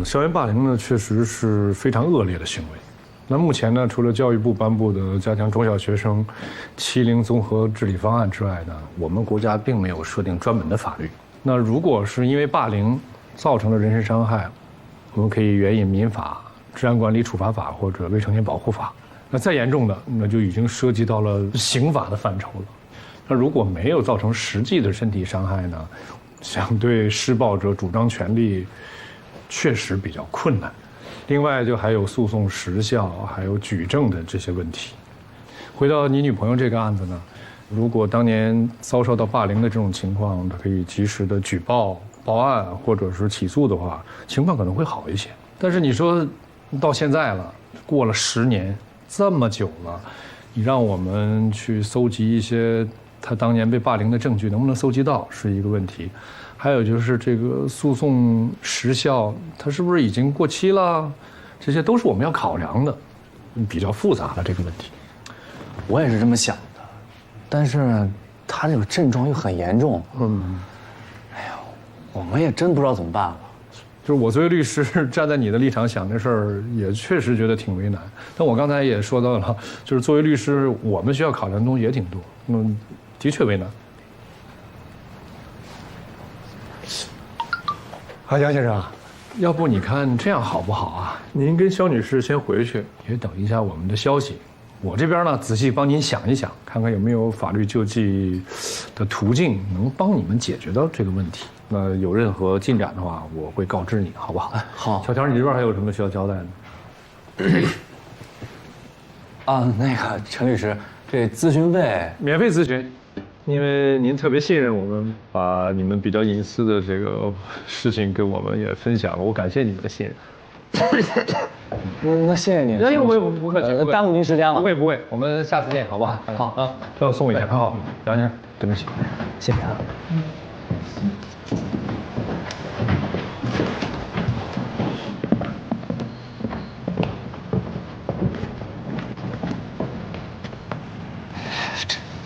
校园霸凌呢确实是非常恶劣的行为。那目前呢，除了教育部颁布的加强中小学生欺凌综合治理方案之外呢，我们国家并没有设定专门的法律那如果是因为霸凌造成的人身伤害，我们可以援引民法、治安管理处罚法或者未成年保护法。那再严重的，那就已经涉及到了刑法的范畴了。那如果没有造成实际的身体伤害呢，想对施暴者主张权利，确实比较困难。另外，就还有诉讼时效，还有举证的这些问题。回到你女朋友这个案子呢，如果当年遭受到霸凌的这种情况，她可以及时的举报、报案或者是起诉的话，情况可能会好一些。但是你说到现在了，过了10年，这么久了，你让我们去搜集一些她当年被霸凌的证据，能不能搜集到是一个问题。还有就是这个诉讼时效，它是不是已经过期了？这些都是我们要考量的，比较复杂的这个问题。
我也是这么想的，但是呢，他这个症状又很严重。哎呦，我们也真不知道怎么办了。
就是我作为律师，站在你的立场想这事儿，也确实觉得挺为难。但我刚才也说到了，就是作为律师，我们需要考量的东西也挺多，的确为难。杨先生，要不你看这样好不好啊？您跟肖女士先回去，也等一下我们的消息。我这边呢，仔细帮您想一想，看看有没有法律救济的途径能帮你们解决到这个问题。那有任何进展的话，我会告知你，好不好？
好。
小条，你这边还有什么需要交代的？
啊，那个陈律师，这咨询费
免费咨询。因为您特别信任我们，把你们比较隐私的这个事情跟我们也分享了，我感谢你们的信
任。那谢谢您。
哎呦，不客气，
耽误您时间了。
不会，我们下次见，好不好？好啊，这我送一下。好，杨先生，对不起，
谢谢啊。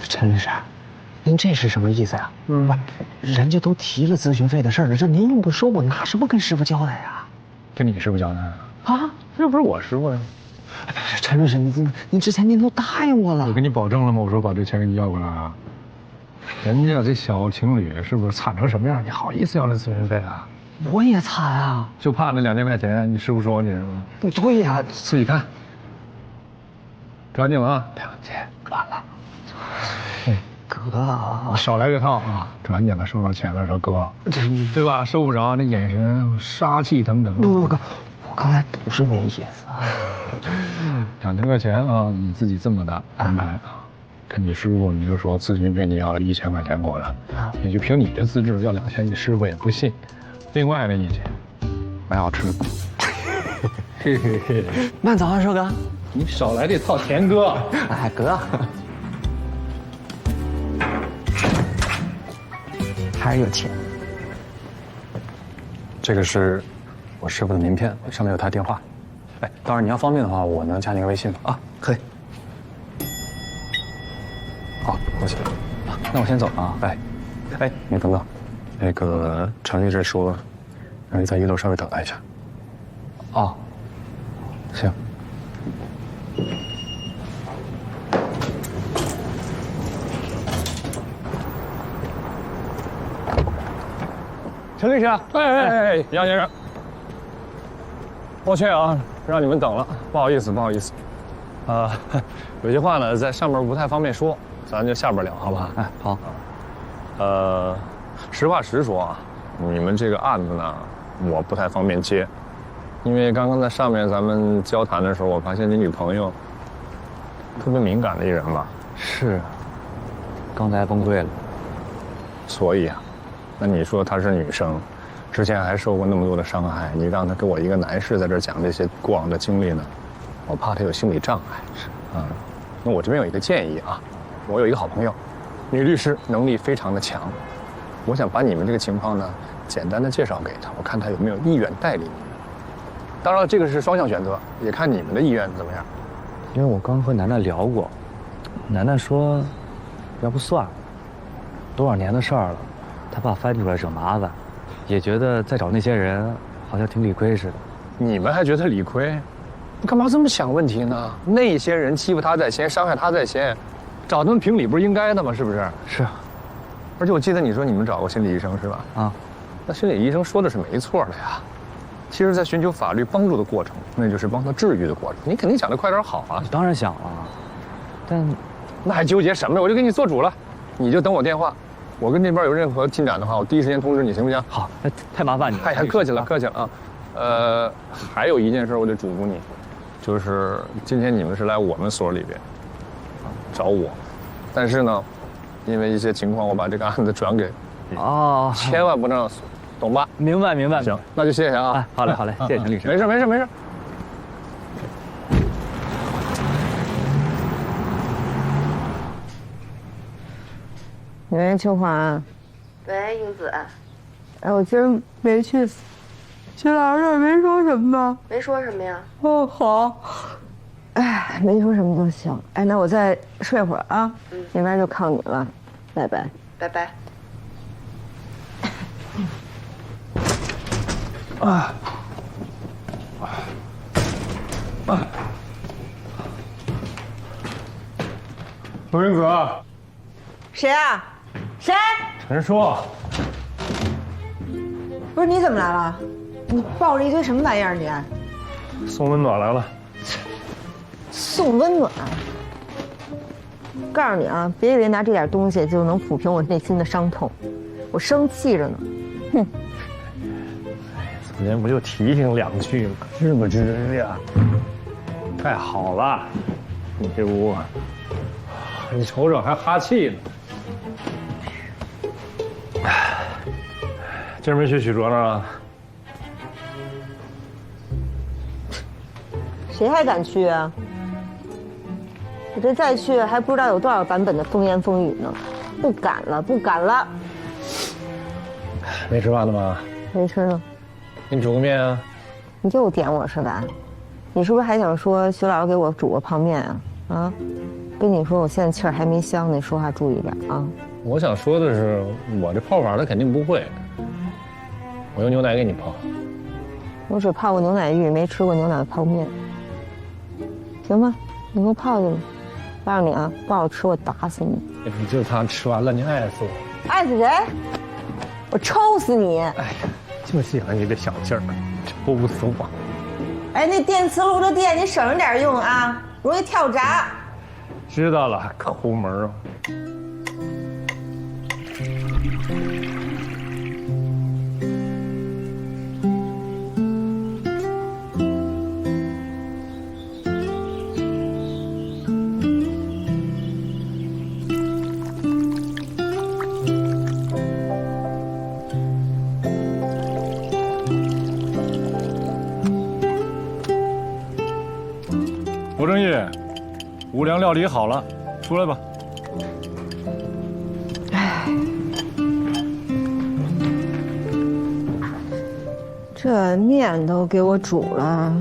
陈律师，您这是什么意思呀？不，人家都提了咨询费的事儿了，这您又不说，我拿什么跟师傅交代呀？
跟你师傅交代
啊？
这不是我师傅呀。
陈律师，您之前您都答应我了。
我跟你保证了吗？我说把这钱给你要过来啊。人家这小情侣是不是惨成什么样？你好意思要那咨询费啊？
我也惨啊，
就怕那2000块钱，你师傅说你是吗？
对呀，
自己看。抓紧了啊
！2000，完了。哥，
少来这套啊！转紧了，收到钱了说哥，对吧？收不着，那眼神杀气腾腾。
不，哥，我刚才不是那意思。
2000块钱啊，你自己这么的安排啊，跟你师傅你就说咨询费你要1000块钱过来，你就凭你这资质要2000，你师傅也不信。另外呢，你买好吃的。嘿嘿嘿，
慢走啊，寿哥。
你少来这套，田哥。
哎，哥。还是有钱。
这个是我师傅的名片，上面有他电话。哎，当然你要方便的话，我能加你个微信吗？
啊，可以。
好，过去。那我先走啊。哎，你等等，那个陈律师说，让你在1楼稍微等他一下。哦，行。
陈律师，哎，杨先生，抱歉啊，让你们等了，不好意思。有些话呢，在上面不太方便说，咱就下边聊，好吧？
哎，好。
实话实说啊，你们这个案子呢，我不太方便接，因为刚刚在上面咱们交谈的时候，我发现你女朋友特别敏感的一人吧？
是，刚才崩溃了。
所以啊。那你说她是女生，之前还受过那么多的伤害，你让她跟我一个男士在这讲这些过往的经历呢，我怕她有心理障碍。那我这边有一个建议啊，我有一个好朋友，女律师，能力非常的强，我想把你们这个情况呢，简单的介绍给她，我看她有没有意愿代理你们。当然了，这个是双向选择，也看你们的意愿怎么样。
因为我刚和楠楠聊过，楠楠说，要不算了，多少年的事儿了。他怕翻出来惹麻烦，也觉得再找那些人好像挺理亏似的。
你们还觉得理亏？你干嘛这么想问题呢？那些人欺负他在先，伤害他在先，找他们评理不是应该的吗？是不是？
是。
而且我记得你说你们找过心理医生是吧？
啊，
那心理医生说的是没错的呀。其实，在寻求法律帮助的过程，那就是帮他治愈的过程。你肯定想着快点好啊。
当然想了，但
那还纠结什么呀？我就给你做主了，你就等我电话。我跟这边有任何进展的话，我第一时间通知你，行不行？
好，那太麻烦你了。
还客气了，客气了啊。还有一件事我得嘱咐你，就是今天你们是来我们所里边找我，但是呢，因为一些情况，我把这个案子转给你。哦，千万不能让，懂吧？
明白明白。
行，那就谢谢啊。
哎，好嘞好嘞，谢谢陈律师。
没事没事没事。
喂，秋华。
喂，英子。
哎，我今儿没去，徐老师也没说什么吧？
没说什么呀？
哦，好。哎，没说什么就行。哎，那我再睡会儿啊。那边就靠你了，拜拜。
拜拜。
陆英子。
谁啊？谁？
陈硕。
不是你怎么来了？你抱着一堆什么玩意儿你？
送温暖来了。
送温暖。告诉你啊，别以为拿这点东西就能抚平我内心的伤痛，我生气着呢。哼。
昨天不就提醒2句吗？知不知呀？太好了，你这屋，你瞅瞅还哈气呢。今儿没去许哲那儿啊？
谁还敢去啊？我这再去还不知道有多少版本的风言风语呢，不敢了，不敢了。
没吃饭呢吗？
没吃呢。
给你煮个面啊。
你又点我是吧？你是不是还想说徐老师给我煮个泡面啊？啊？跟你说我现在气儿还没消，你说话注意点啊。
我想说的是，我这泡法他肯定不会。我用牛奶给你泡。
我只泡过牛奶浴，没吃过牛奶泡面。行吧，你给我泡去吧。告诉你啊，不好吃我打死你。
你就他吃完了，你爱死我。
爱死谁？我抽死你！
哎呀，就喜欢你这小劲儿，抽死我！
哎，那电磁炉的电你省着点用啊，容易跳闸。
知道了，还抠门啊！罗正义，五粮料理好了，出来吧。
这面都给我煮了，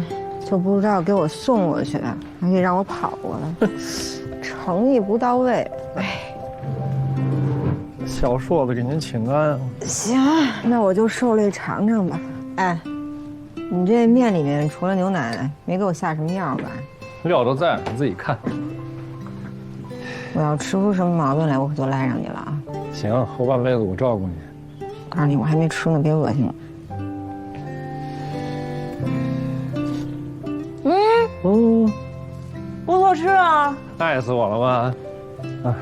就不知道给我送过去，还得让我跑过来，诚意不到位。哎，
小硕子给您请安。
行，那我就受累尝尝吧。哎，你这面里面除了牛奶，没给我下什么药吧？
料都在，你自己看。
我要吃出什么毛病来，我可就赖上你了啊！
行，后半辈子我照顾你。
告诉你，我还没吃呢，别恶心我。不好吃啊！
爱死我了吧？啊！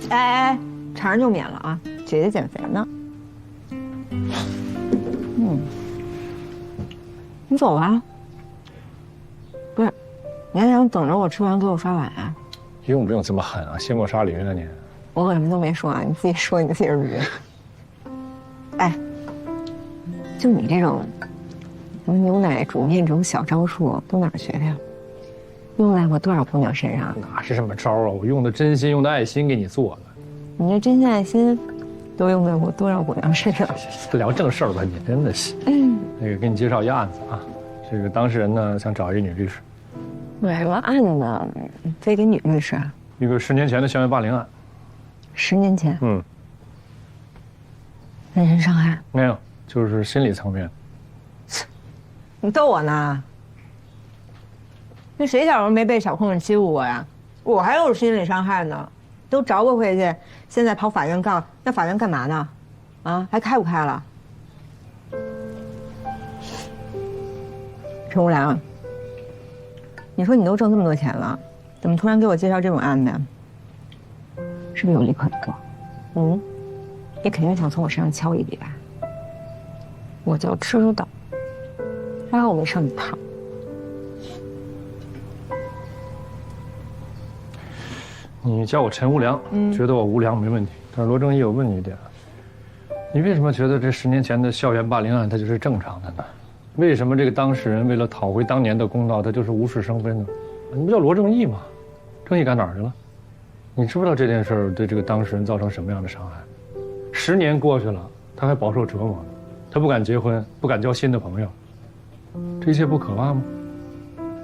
哎，尝尝就免了啊！姐姐减肥呢。你走吧。不是，你还想等着我吃完给我刷碗啊？
用不用这么狠啊？先给我刷驴呢你？
我可什么都没说啊，你自己说你自己是驴。哎，就你这种什么牛奶煮面这种小招数，都哪儿学的呀？用在过多少姑娘身上？
哪是什么招啊？我用的真心，用的爱心给你做的。
你这真心爱心，都用在过多少姑娘身上？
聊正事儿吧，你真的是。那个给你介绍一个案子啊，这个当事人呢想找一女律师。
哪个案子？非给女律师啊？
一个10年前的校园霸凌案。
10年前？人身伤害？
没有，就是心理层面。
你逗我呢？那谁小时候没被小混混欺负过呀？我还有心理伤害呢，都找我回去，现在跑法院告，那法院干嘛呢？啊，还开不开了？陈无良，你说你都挣这么多钱了，怎么突然给我介绍这种案子？是不是有利可图？嗯，你肯定想从我身上敲一笔吧？我就知道，还好我没上你套。
你叫我陈无良，觉得我无良没问题。但是罗正义，我问你一点，你为什么觉得这10年前的校园霸凌案它就是正常的呢？为什么这个当事人为了讨回当年的公道，他就是无事生非呢？你不叫罗正义吗？正义赶哪儿去了？你知不知道这件事儿对这个当事人造成什么样的伤害？10年过去了，他还饱受折磨呢，他不敢结婚，不敢交新的朋友，这一切不可怕吗？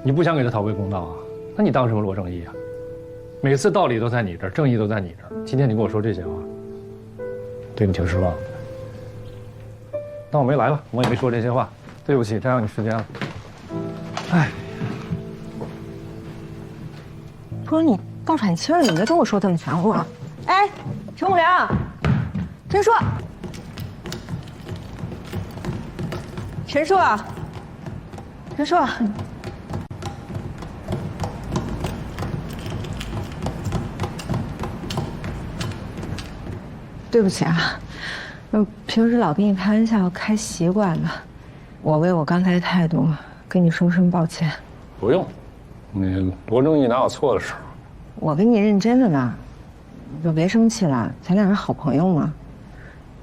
你不想给他讨回公道啊？那你当什么罗正义啊？每次道理都在你这儿，正义都在你这儿。今天你跟我说这些话，对你挺失望的。当我没来吧，我也没说这些话，对不起，占用你时间了。哎，
不是你倒喘气儿，你别跟我说这么玄乎啊！哎，陈无良，陈硕，陈硕，陈硕。对不起啊，平时老跟你开玩笑开习惯了，我为我刚才的态度跟你说声抱歉。
不用，你罗正义哪有错的时候？
我跟你认真的呢，你就别生气了，咱俩是好朋友嘛。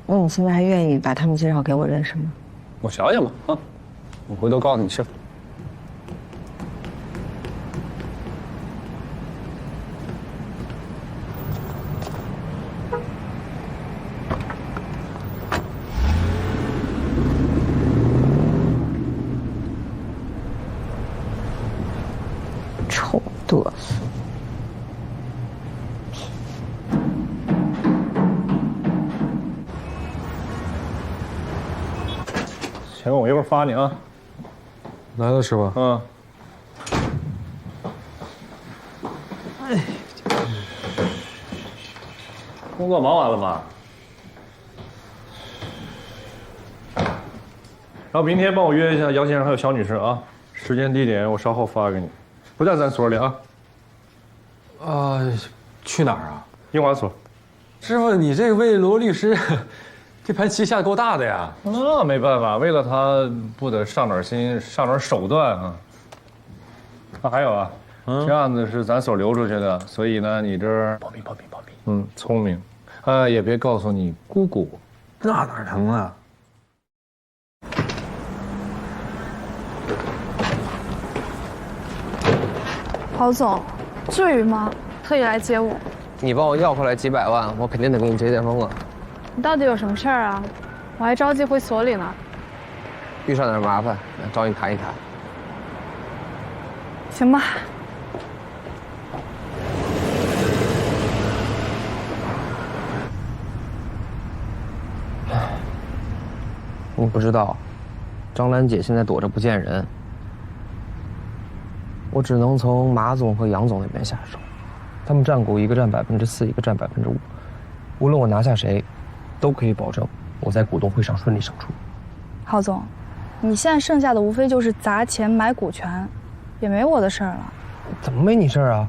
那你现在还愿意把他们介绍给我认识吗？
我想想吧，啊，我回头告诉你去。
嘚瑟！
钱我一会儿发你啊。
来了是吧？
嗯。哎，工作忙完了吗？然后明天帮我约一下杨先生还有肖女士啊，时间地点我稍后发给你。不在咱所里啊。
去哪儿啊？
英华所。
师傅，你这为罗律师，这盘棋下得够大的呀。
那没办法，为了他不得上点心，上点手段啊。啊，还有啊，这案子是咱所流出去的，所以呢，你这儿保密。聪明，也别告诉你姑姑。
那哪成啊？
郝总，至于吗？特意来接我？
你帮我要回来几百万，我肯定得给你接见风了。
你到底有什么事儿啊？我还着急回所里呢。
遇上点麻烦，找你谈一谈。
行吧。
你不知道，张兰姐现在躲着不见人。我只能从马总和杨总那边下手，他们占股一个占4%，一个占5%，无论我拿下谁，都可以保证我在股东会上顺利胜出。
郝总，你现在剩下的无非就是砸钱买股权，也没我的事儿了。
怎么没你事儿啊？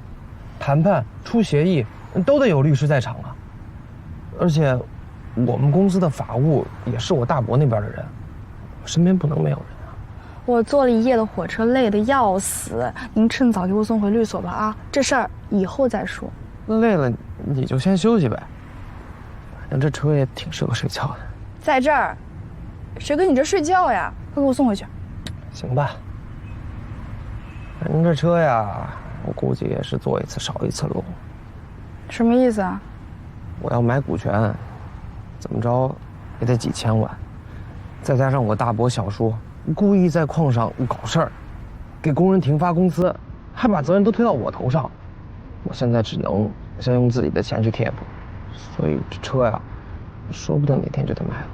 谈判出协议都得有律师在场啊，而且我们公司的法务也是我大伯那边的人，我身边不能没有人。
我坐了1夜的火车，累得要死。您趁早给我送回律所吧啊！这事儿以后再说。
累了你就先休息呗，反正这车也挺适合睡觉的。
在这儿，谁跟你这睡觉呀？快给我送回去。
行吧，反正这车呀，我估计也是坐一次少一次路。
什么意思啊？
我要买股权，怎么着也得几千万，再加上我大伯小叔故意在矿上搞事儿，给工人停发工资，还把责任都推到我头上。我现在只能先用自己的钱去贴补，所以这车呀，说不定哪天就得卖了。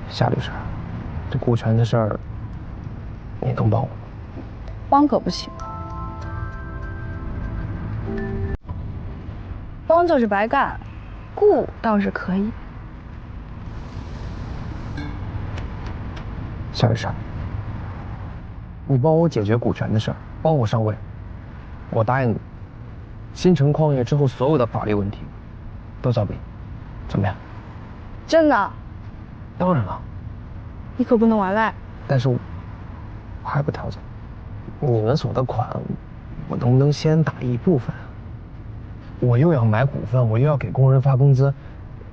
夏律师，这股权的事儿，你能帮我吗？
帮可不行。帮就是白干，顾倒是可以。
夏雨山，你帮我解决股权的事儿，帮我上位，我答应你，新城矿业之后所有的法律问题都交给你，怎么样？
真的？
当然了。
你可不能玩赖。
但是我还有个条件，你们所得款，我能不能先打一部分？我又要买股份，我又要给工人发工资，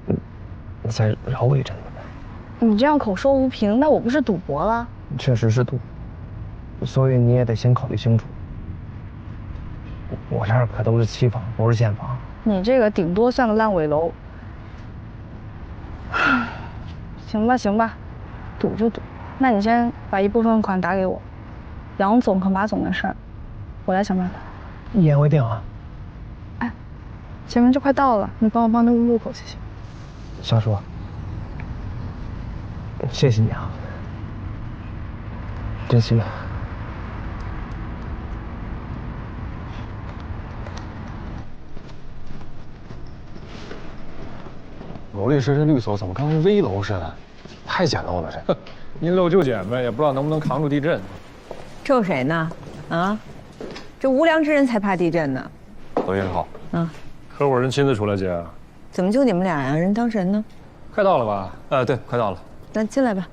你再饶我一阵子。
你这样口说无凭，那我不是赌博了？
确实是赌，所以你也得先考虑清楚。我这儿可都是期房，不是现房。
你这个顶多算个烂尾楼。行吧，行吧，赌就赌。那你先把一部分款打给我，杨总和马总的事儿，我来想办法。
一言为定啊。
哎，前面就快到了，你帮我帮他入口，谢谢。
小叔，谢谢你啊，珍惜了。
罗律师这律所怎么跟危楼似的？太简陋了，这。
因陋就简呗，也不知道能不能扛住地震。
咒谁呢？啊，这无良之人才怕地震呢。
罗律师好。
嗯，
合伙人亲自出来接。
怎么就你们俩呀？人当事人呢？
快到了吧？
对，快到了。
那进来吧。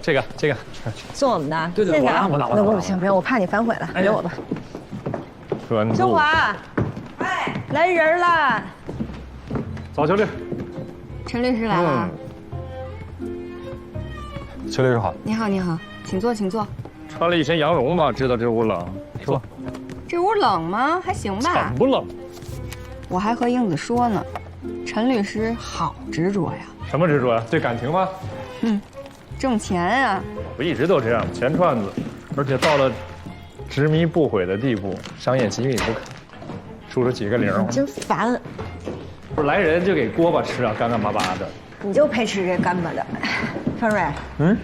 这个，
送我们的。
对，
谢谢啊。
我拿。
那不行，不行，我怕你反悔了，给我吧。中华，哎，来人了。
早，邱律。
陈律师来了。
邱律师好。
你好，你好，请坐，请坐。
穿了一身羊绒嘛，知道这屋冷。说，
这屋冷吗？还行吧。
冷不冷？
我还和英子说呢，陈律师好执着呀。
什么执着呀？对感情吗？
挣钱啊。
我一直都这样，钱串子，而且到了执迷不悔的地步，商业机密不可，数出几个零。
真烦。
不是来人就给锅巴吃啊，干干巴巴的。
你就配吃这干巴的。方瑞，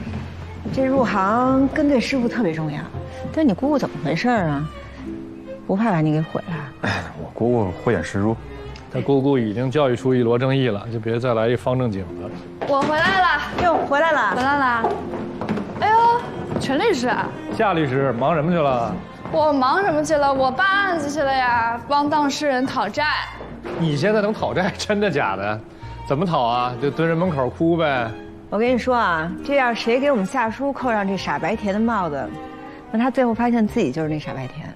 这入行跟对师傅特别重要。但你姑姑怎么回事啊？不怕把你给毁了？
我姑姑慧眼识珠，
他姑姑已经教育出一罗正义了，就别再来一方正经了。
我回来了。
哟，回来了，
回来了。哎呦，陈律师。
夏律师忙什么去了？
我忙什么去了？我办案子去了呀，帮当事人讨债。
你现在能讨债，真的假的？怎么讨啊？就蹲人门口哭呗。
我跟你说啊，这要谁给我们夏叔扣上这傻白甜的帽子，那他最后发现自己就是那傻白甜。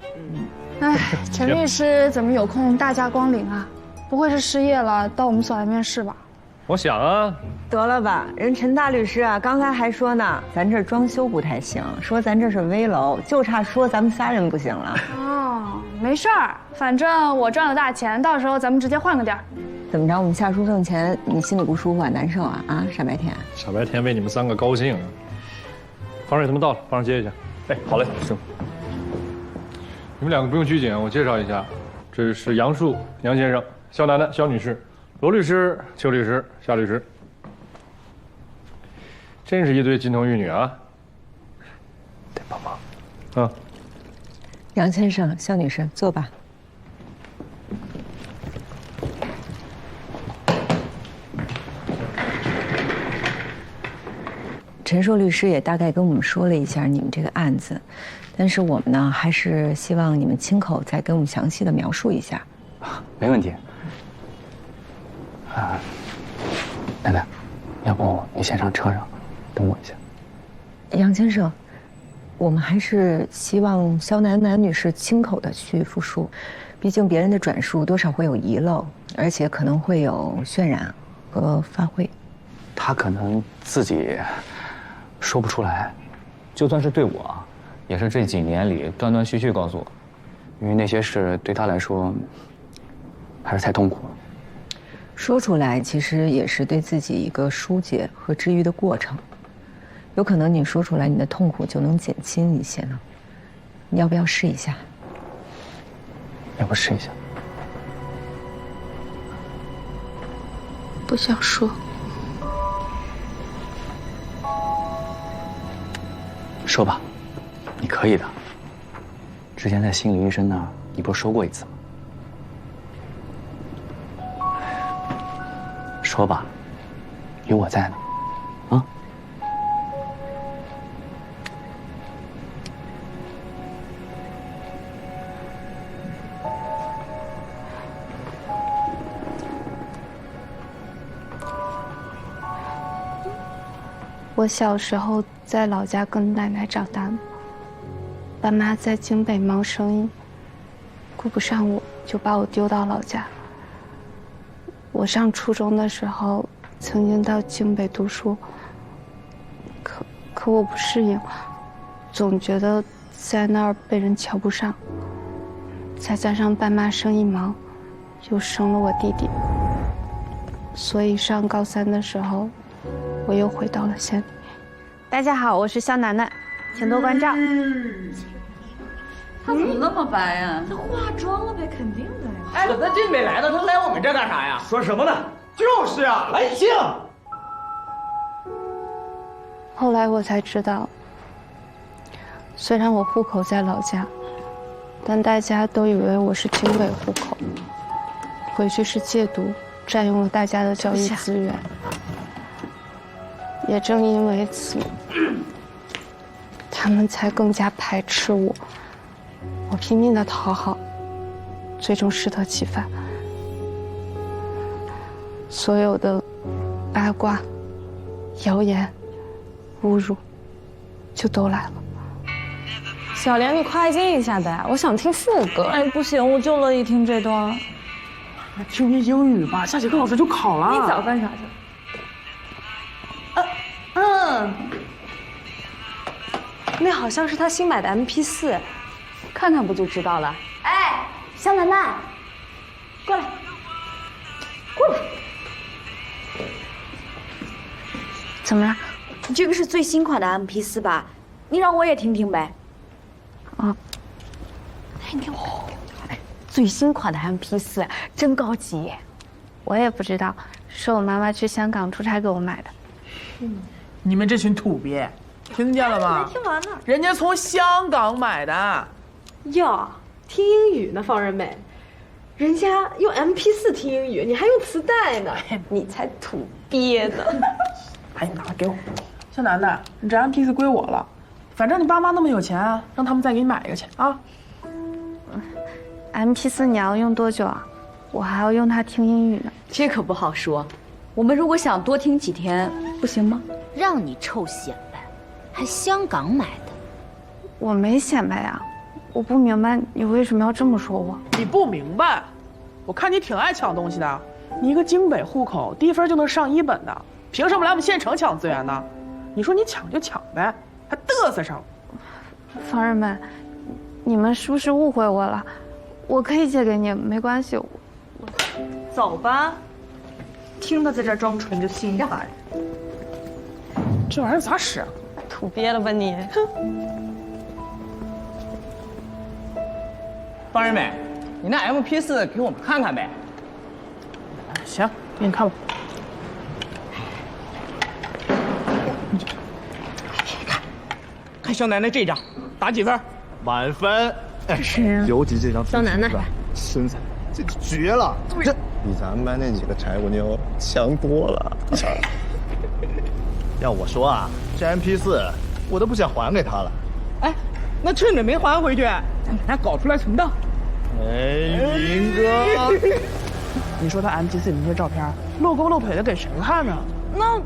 哎，陈律师怎么有空大驾光临啊？不会是失业了，到我们所来面试吧？
我想啊。
得了吧，人陈大律师啊，刚才还说呢，咱这装修不太行，说咱这是危楼，就差说咱们仨人不行了。
哦，没事儿，反正我赚了大钱，到时候咱们直接换个地儿。
怎么着？我们夏叔挣钱，你心里不舒服啊？难受啊？啊，傻白甜！
傻白甜为你们三个高兴。方瑞他们到了，帮着接一下。
哎，好嘞，行。
你们两个不用拘谨，我介绍一下，这是杨树杨先生，肖楠楠肖女士，罗律师邱律师夏律师。真是一对金童玉女啊！
得帮忙。
杨先生、肖女士，坐吧。陈硕律师也大概跟我们说了一下你们这个案子，但是我们呢，还是希望你们亲口再跟我们详细的描述一下。
没问题。奶奶，要不你先上车上，等我一下。
杨先生，我们还是希望肖楠楠女士亲口的去复述，毕竟别人的转述多少会有遗漏，而且可能会有渲染和发挥。
她可能自己说不出来，就算是对我，也是这几年里断断续续告诉我，因为那些事对她来说还是太痛苦了。
说出来其实也是对自己一个疏解和治愈的过程，有可能你说出来，你的痛苦就能减轻一些呢。你要不要试一下？
要不试一下？
不想说。
说吧，你可以的。之前在心理医生那儿，你不是说过一次吗？说吧，有我在呢，啊。
我小时候在老家跟奶奶长大，爸妈在京北忙生意，顾不上我，就把我丢到老家。我上初中的时候，曾经到京北读书，可我不适应，总觉得在那儿被人瞧不上。再加上爸妈生意忙，又生了我弟弟，所以上高3的时候，我又回到了县里。大家好，我是肖楠楠，请多关照。
他怎么那么白呀？他化妆了呗，肯定的呀。
哎，他京北来的，他来我们这干啥呀？
说什么呢？
就是呀，
来信。
后来我才知道，虽然我户口在老家，但大家都以为我是京北户口，回去是借读，占用了大家的教育资源。也正因为此，他们才更加排斥我。我拼命的讨好，最终适得其反。所有的八卦、谣言、侮辱，就都来了。
小莲，你快进一下呗，我想听副歌。
哎，不行，我就乐意听这段。
听听英语吧，下节课老师就考了。
你早干啥去？
那好像是他新买的 MP4，看看不就知道了。
哎，肖楠楠，过来，过来。
怎么了？
你这个是最新款的 MP4吧？你让我也听听呗。
啊。
哎，你给我。哎，最新款的 MP4，真高级。
我也不知道，是我妈妈去香港出差给我买的。
你们这群土鳖，听见了吗？
没听完呢。
人家从香港买的。
哟，听英语呢，方仁美。人家用 MP4 听英语，你还用磁带呢，你才土鳖呢。
哎，拿给我。小楠楠，你这 MP4 归我了，反正你爸妈那么有钱啊，让他们再给你买一个去啊。
MP4 你要用多久啊？我还要用它听英语呢。
这可不好说。我们如果想多听几天，不行吗？让你臭显摆，还香港买的。
我没显摆呀，我不明白你为什么要这么说我。
你不明白？我看你挺爱抢东西的。你一个京北户口，低分就能上1本的，凭什么来我们县城抢资源呢？你说你抢就抢呗，还嘚瑟上。
方仁们，你们是不是误会我了？我可以借给你，没关系。
走吧。听他在这装纯就心烦。
这玩意儿咋使啊？
土鳖了吧你！
方仁美，你那 MP4 给我们看看呗。行，给你看吧。看肖楠楠这张，打几分？
满分。
是。
尤其这张
肖楠楠
身材，这绝了！这比咱们班那几个柴火妞强多了。要我说啊，这 MP4我都不想还给他了。
哎，那趁着没还回去，咱把它搞出来存档。
哎，明哥，
你说他 MP4 里那些照片露沟露腿的给谁看呢？
那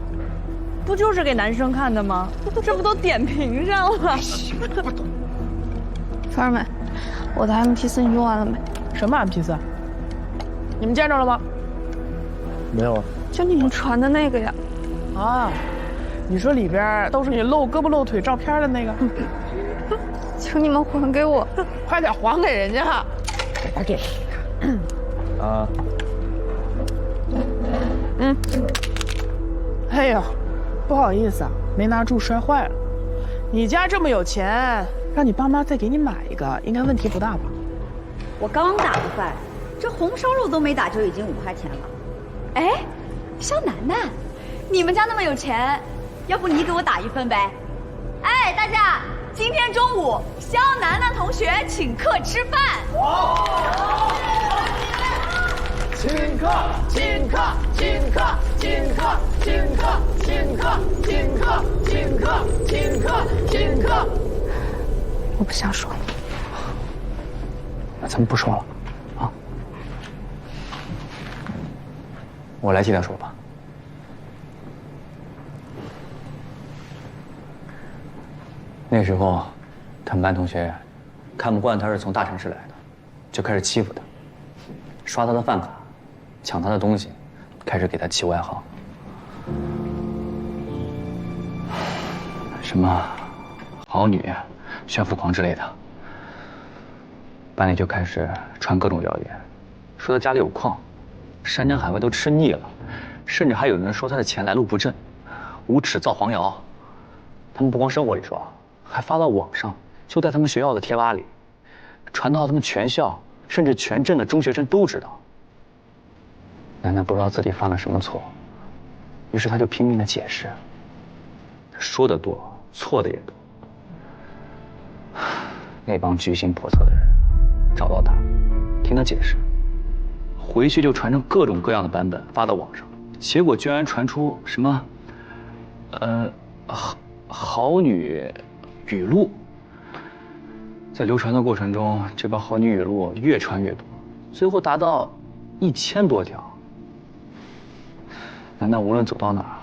不就是给男生看的吗？这不都点评上了？
方仁们，我的 MP4 你用完了没？
什么 MP4？你们见着了吗？
没有啊。
就你们传的那个呀。
啊，你说里边都是你露胳膊露腿照片的那个？
请你们还给我，
快点还给人家。快给。
啊。
哎呀，不好意思啊，没拿住摔坏了。你家这么有钱，让你爸妈再给你买一个，应该问题不大吧？
我刚打的饭，这红烧肉都没打就已经5块钱了。哎，肖楠楠，你们家那么有钱，要不你给我打1份呗？哎，大家，今天中午肖楠楠同学请客吃饭。请客，请客，请客，请
我不想说。
那咱们不说了，啊？我来替他说吧。那时候，他们班同学看不惯他是从大城市来的，就开始欺负他，刷他的饭卡，抢他的东西，开始给他起外号，什么好女、炫富狂之类的。班里就开始传各种谣言，说他家里有矿，山珍海味都吃腻了，甚至还有人说他的钱来路不正，无耻造黄谣。他们不光生活里说，还发到网上，就在他们学校的贴吧里，传到他们全校，甚至全镇的中学生都知道。楠楠不知道自己犯了什么错，于是他就拼命的解释，说的多，错的也多。那帮居心叵测的人找到他，听他解释，回去就传成各种各样的版本发到网上，结果居然传出什么，好女语录。在流传的过程中，这帮好女语录越传越多，最后达到1000多条。楠楠无论走到哪儿，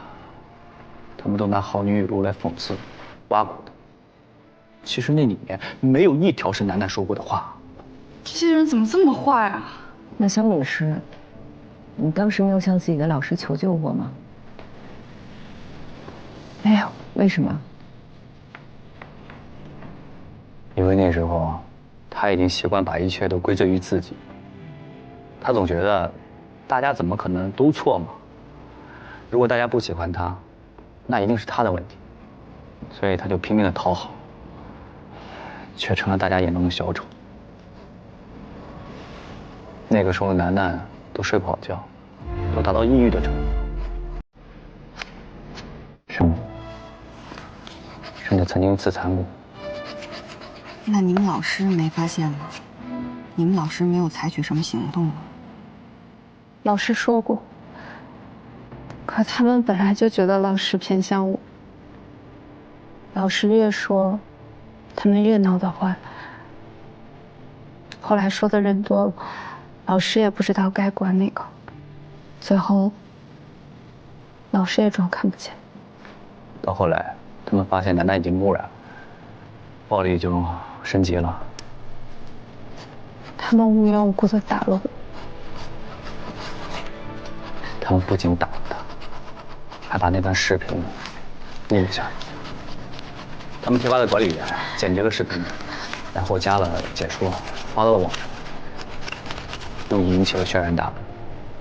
他们都拿好女语录来讽刺、挖苦他。其实那里面没有一条是楠楠说过的话。
这些人怎么这么坏啊？
那小鲁师，你当时没有向自己的老师求救过吗？
没有。
为什么？
因为那时候他已经习惯把一切都归罪于自己。他总觉得大家怎么可能都错嘛？如果大家不喜欢他，那一定是他的问题。所以他就拼命的讨好，却成了大家眼中的小丑。那个时候楠楠都睡不好觉，都达到抑郁的程度，甚至曾经自残过。
那你们老师没发现吗？你们老师没有采取什么行动吗？
老师说过，可他们本来就觉得老师偏向我。老师越说，他们越闹得欢。后来说的人多了，老师也不知道该管哪个，最后老师也装看不见。
到后来，他们发现楠楠已经木然，暴力就升级了。
他们无缘无故的打了我。
他们不仅打了他，还把那段视频录了下来。他们贴吧的管理员剪辑了视频，然后加了解说，发到了网上，又引起了轩然大波。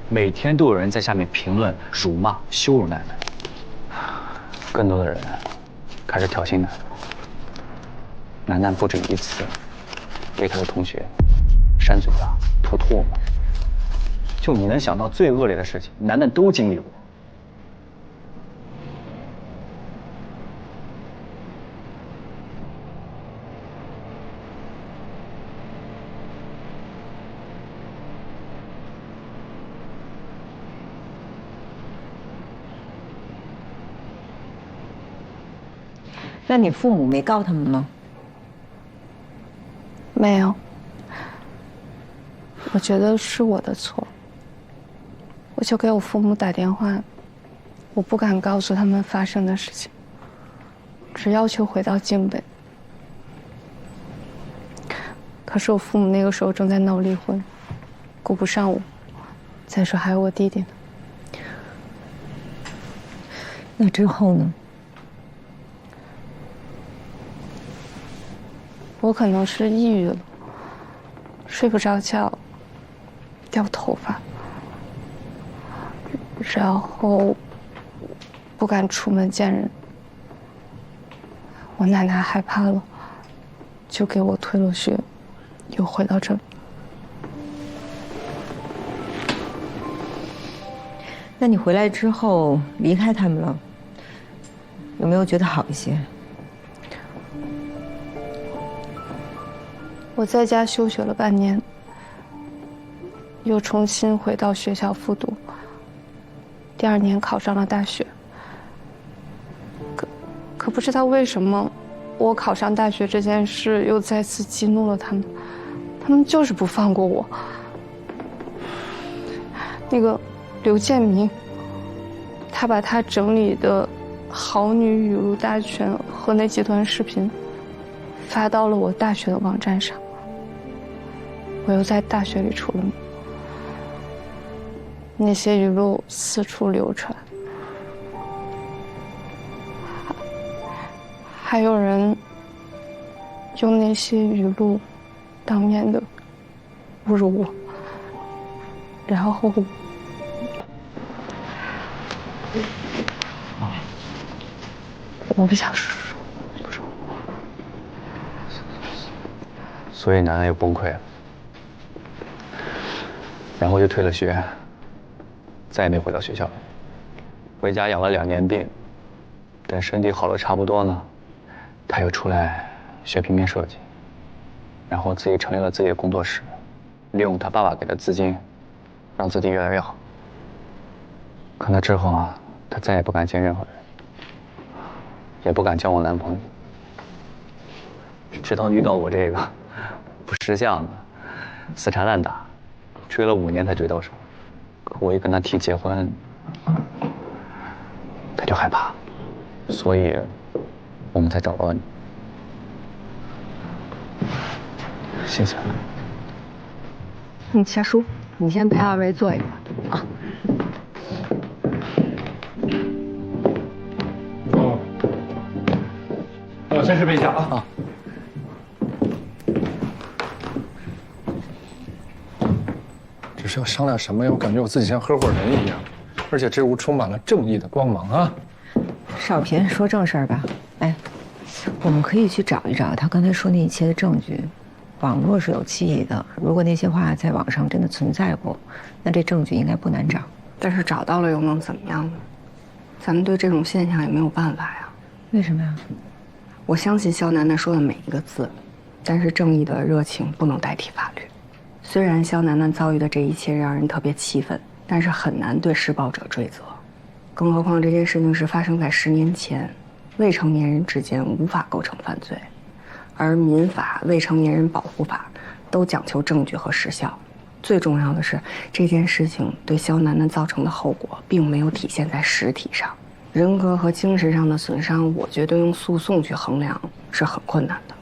每天都有人在下面评论、辱骂、羞辱楠楠。更多的人开始挑衅楠楠。楠楠不止一次给他的同学扇嘴巴、吐唾沫，就你能想到最恶劣的事情，楠楠都经历过。
那你父母没告他们吗？
没有。我觉得是我的错，我就给我父母打电话，我不敢告诉他们发生的事情，只要求回到京北。可是我父母那个时候正在闹离婚，顾不上我，再说还有我弟弟呢。
那之后呢？
我可能是抑郁了，睡不着觉，掉头发，然后不敢出门见人。我奶奶害怕了，就给我退了学，又回到这里。
那你回来之后离开他们了，有没有觉得好一些？
我在家休学了半年，又重新回到学校复读。第2年考上了大学。可不知道为什么，我考上大学这件事又再次激怒了他们，他们就是不放过我。那个刘建明，他把他整理的好女语录大全和那几段视频发到了我大学的网站上，我又在大学里出了名，那些语录四处流传，还有人用那些语录当面的侮辱我，然后我不想说，
所以楠楠又崩溃了，然后就退了学，再也没回到学校。回家养了2年病，等身体好了差不多呢，他又出来学平面设计，然后自己成立了自己的工作室，利用他爸爸给的资金，让自己越来越好。可那之后啊，他再也不敢见任何人，也不敢交我男朋友，直到遇到我这个不识相的，死缠烂打，追了5年才追到手。可我一跟他提结婚，他就害怕，所以我们才找到你。谢谢。
夏叔，你先陪2位坐一会儿啊。
我先吃杯下啊。
这是要商量什么呀？我感觉我自己像合伙人一样，而且这屋充满了正义的光芒啊！
少平，说正事儿吧。哎，我们可以去找一找他刚才说那一切的证据。网络是有记忆的，如果那些话在网上真的存在过，那这证据应该不难找。
但是找到了又能怎么样呢？咱们对这种现象也没有办法呀。
为什么呀？
我相信肖楠楠说的每一个字，但是正义的热情不能代替法律。虽然肖楠楠遭遇的这一切让人特别气愤，但是很难对施暴者追责。更何况这件事情是发生在10年前，未成年人之间无法构成犯罪，而民法、未成年人保护法都讲求证据和时效。最重要的是，这件事情对肖楠楠造成的后果并没有体现在实体上，人格和精神上的损伤，我觉得用诉讼去衡量是很困难的。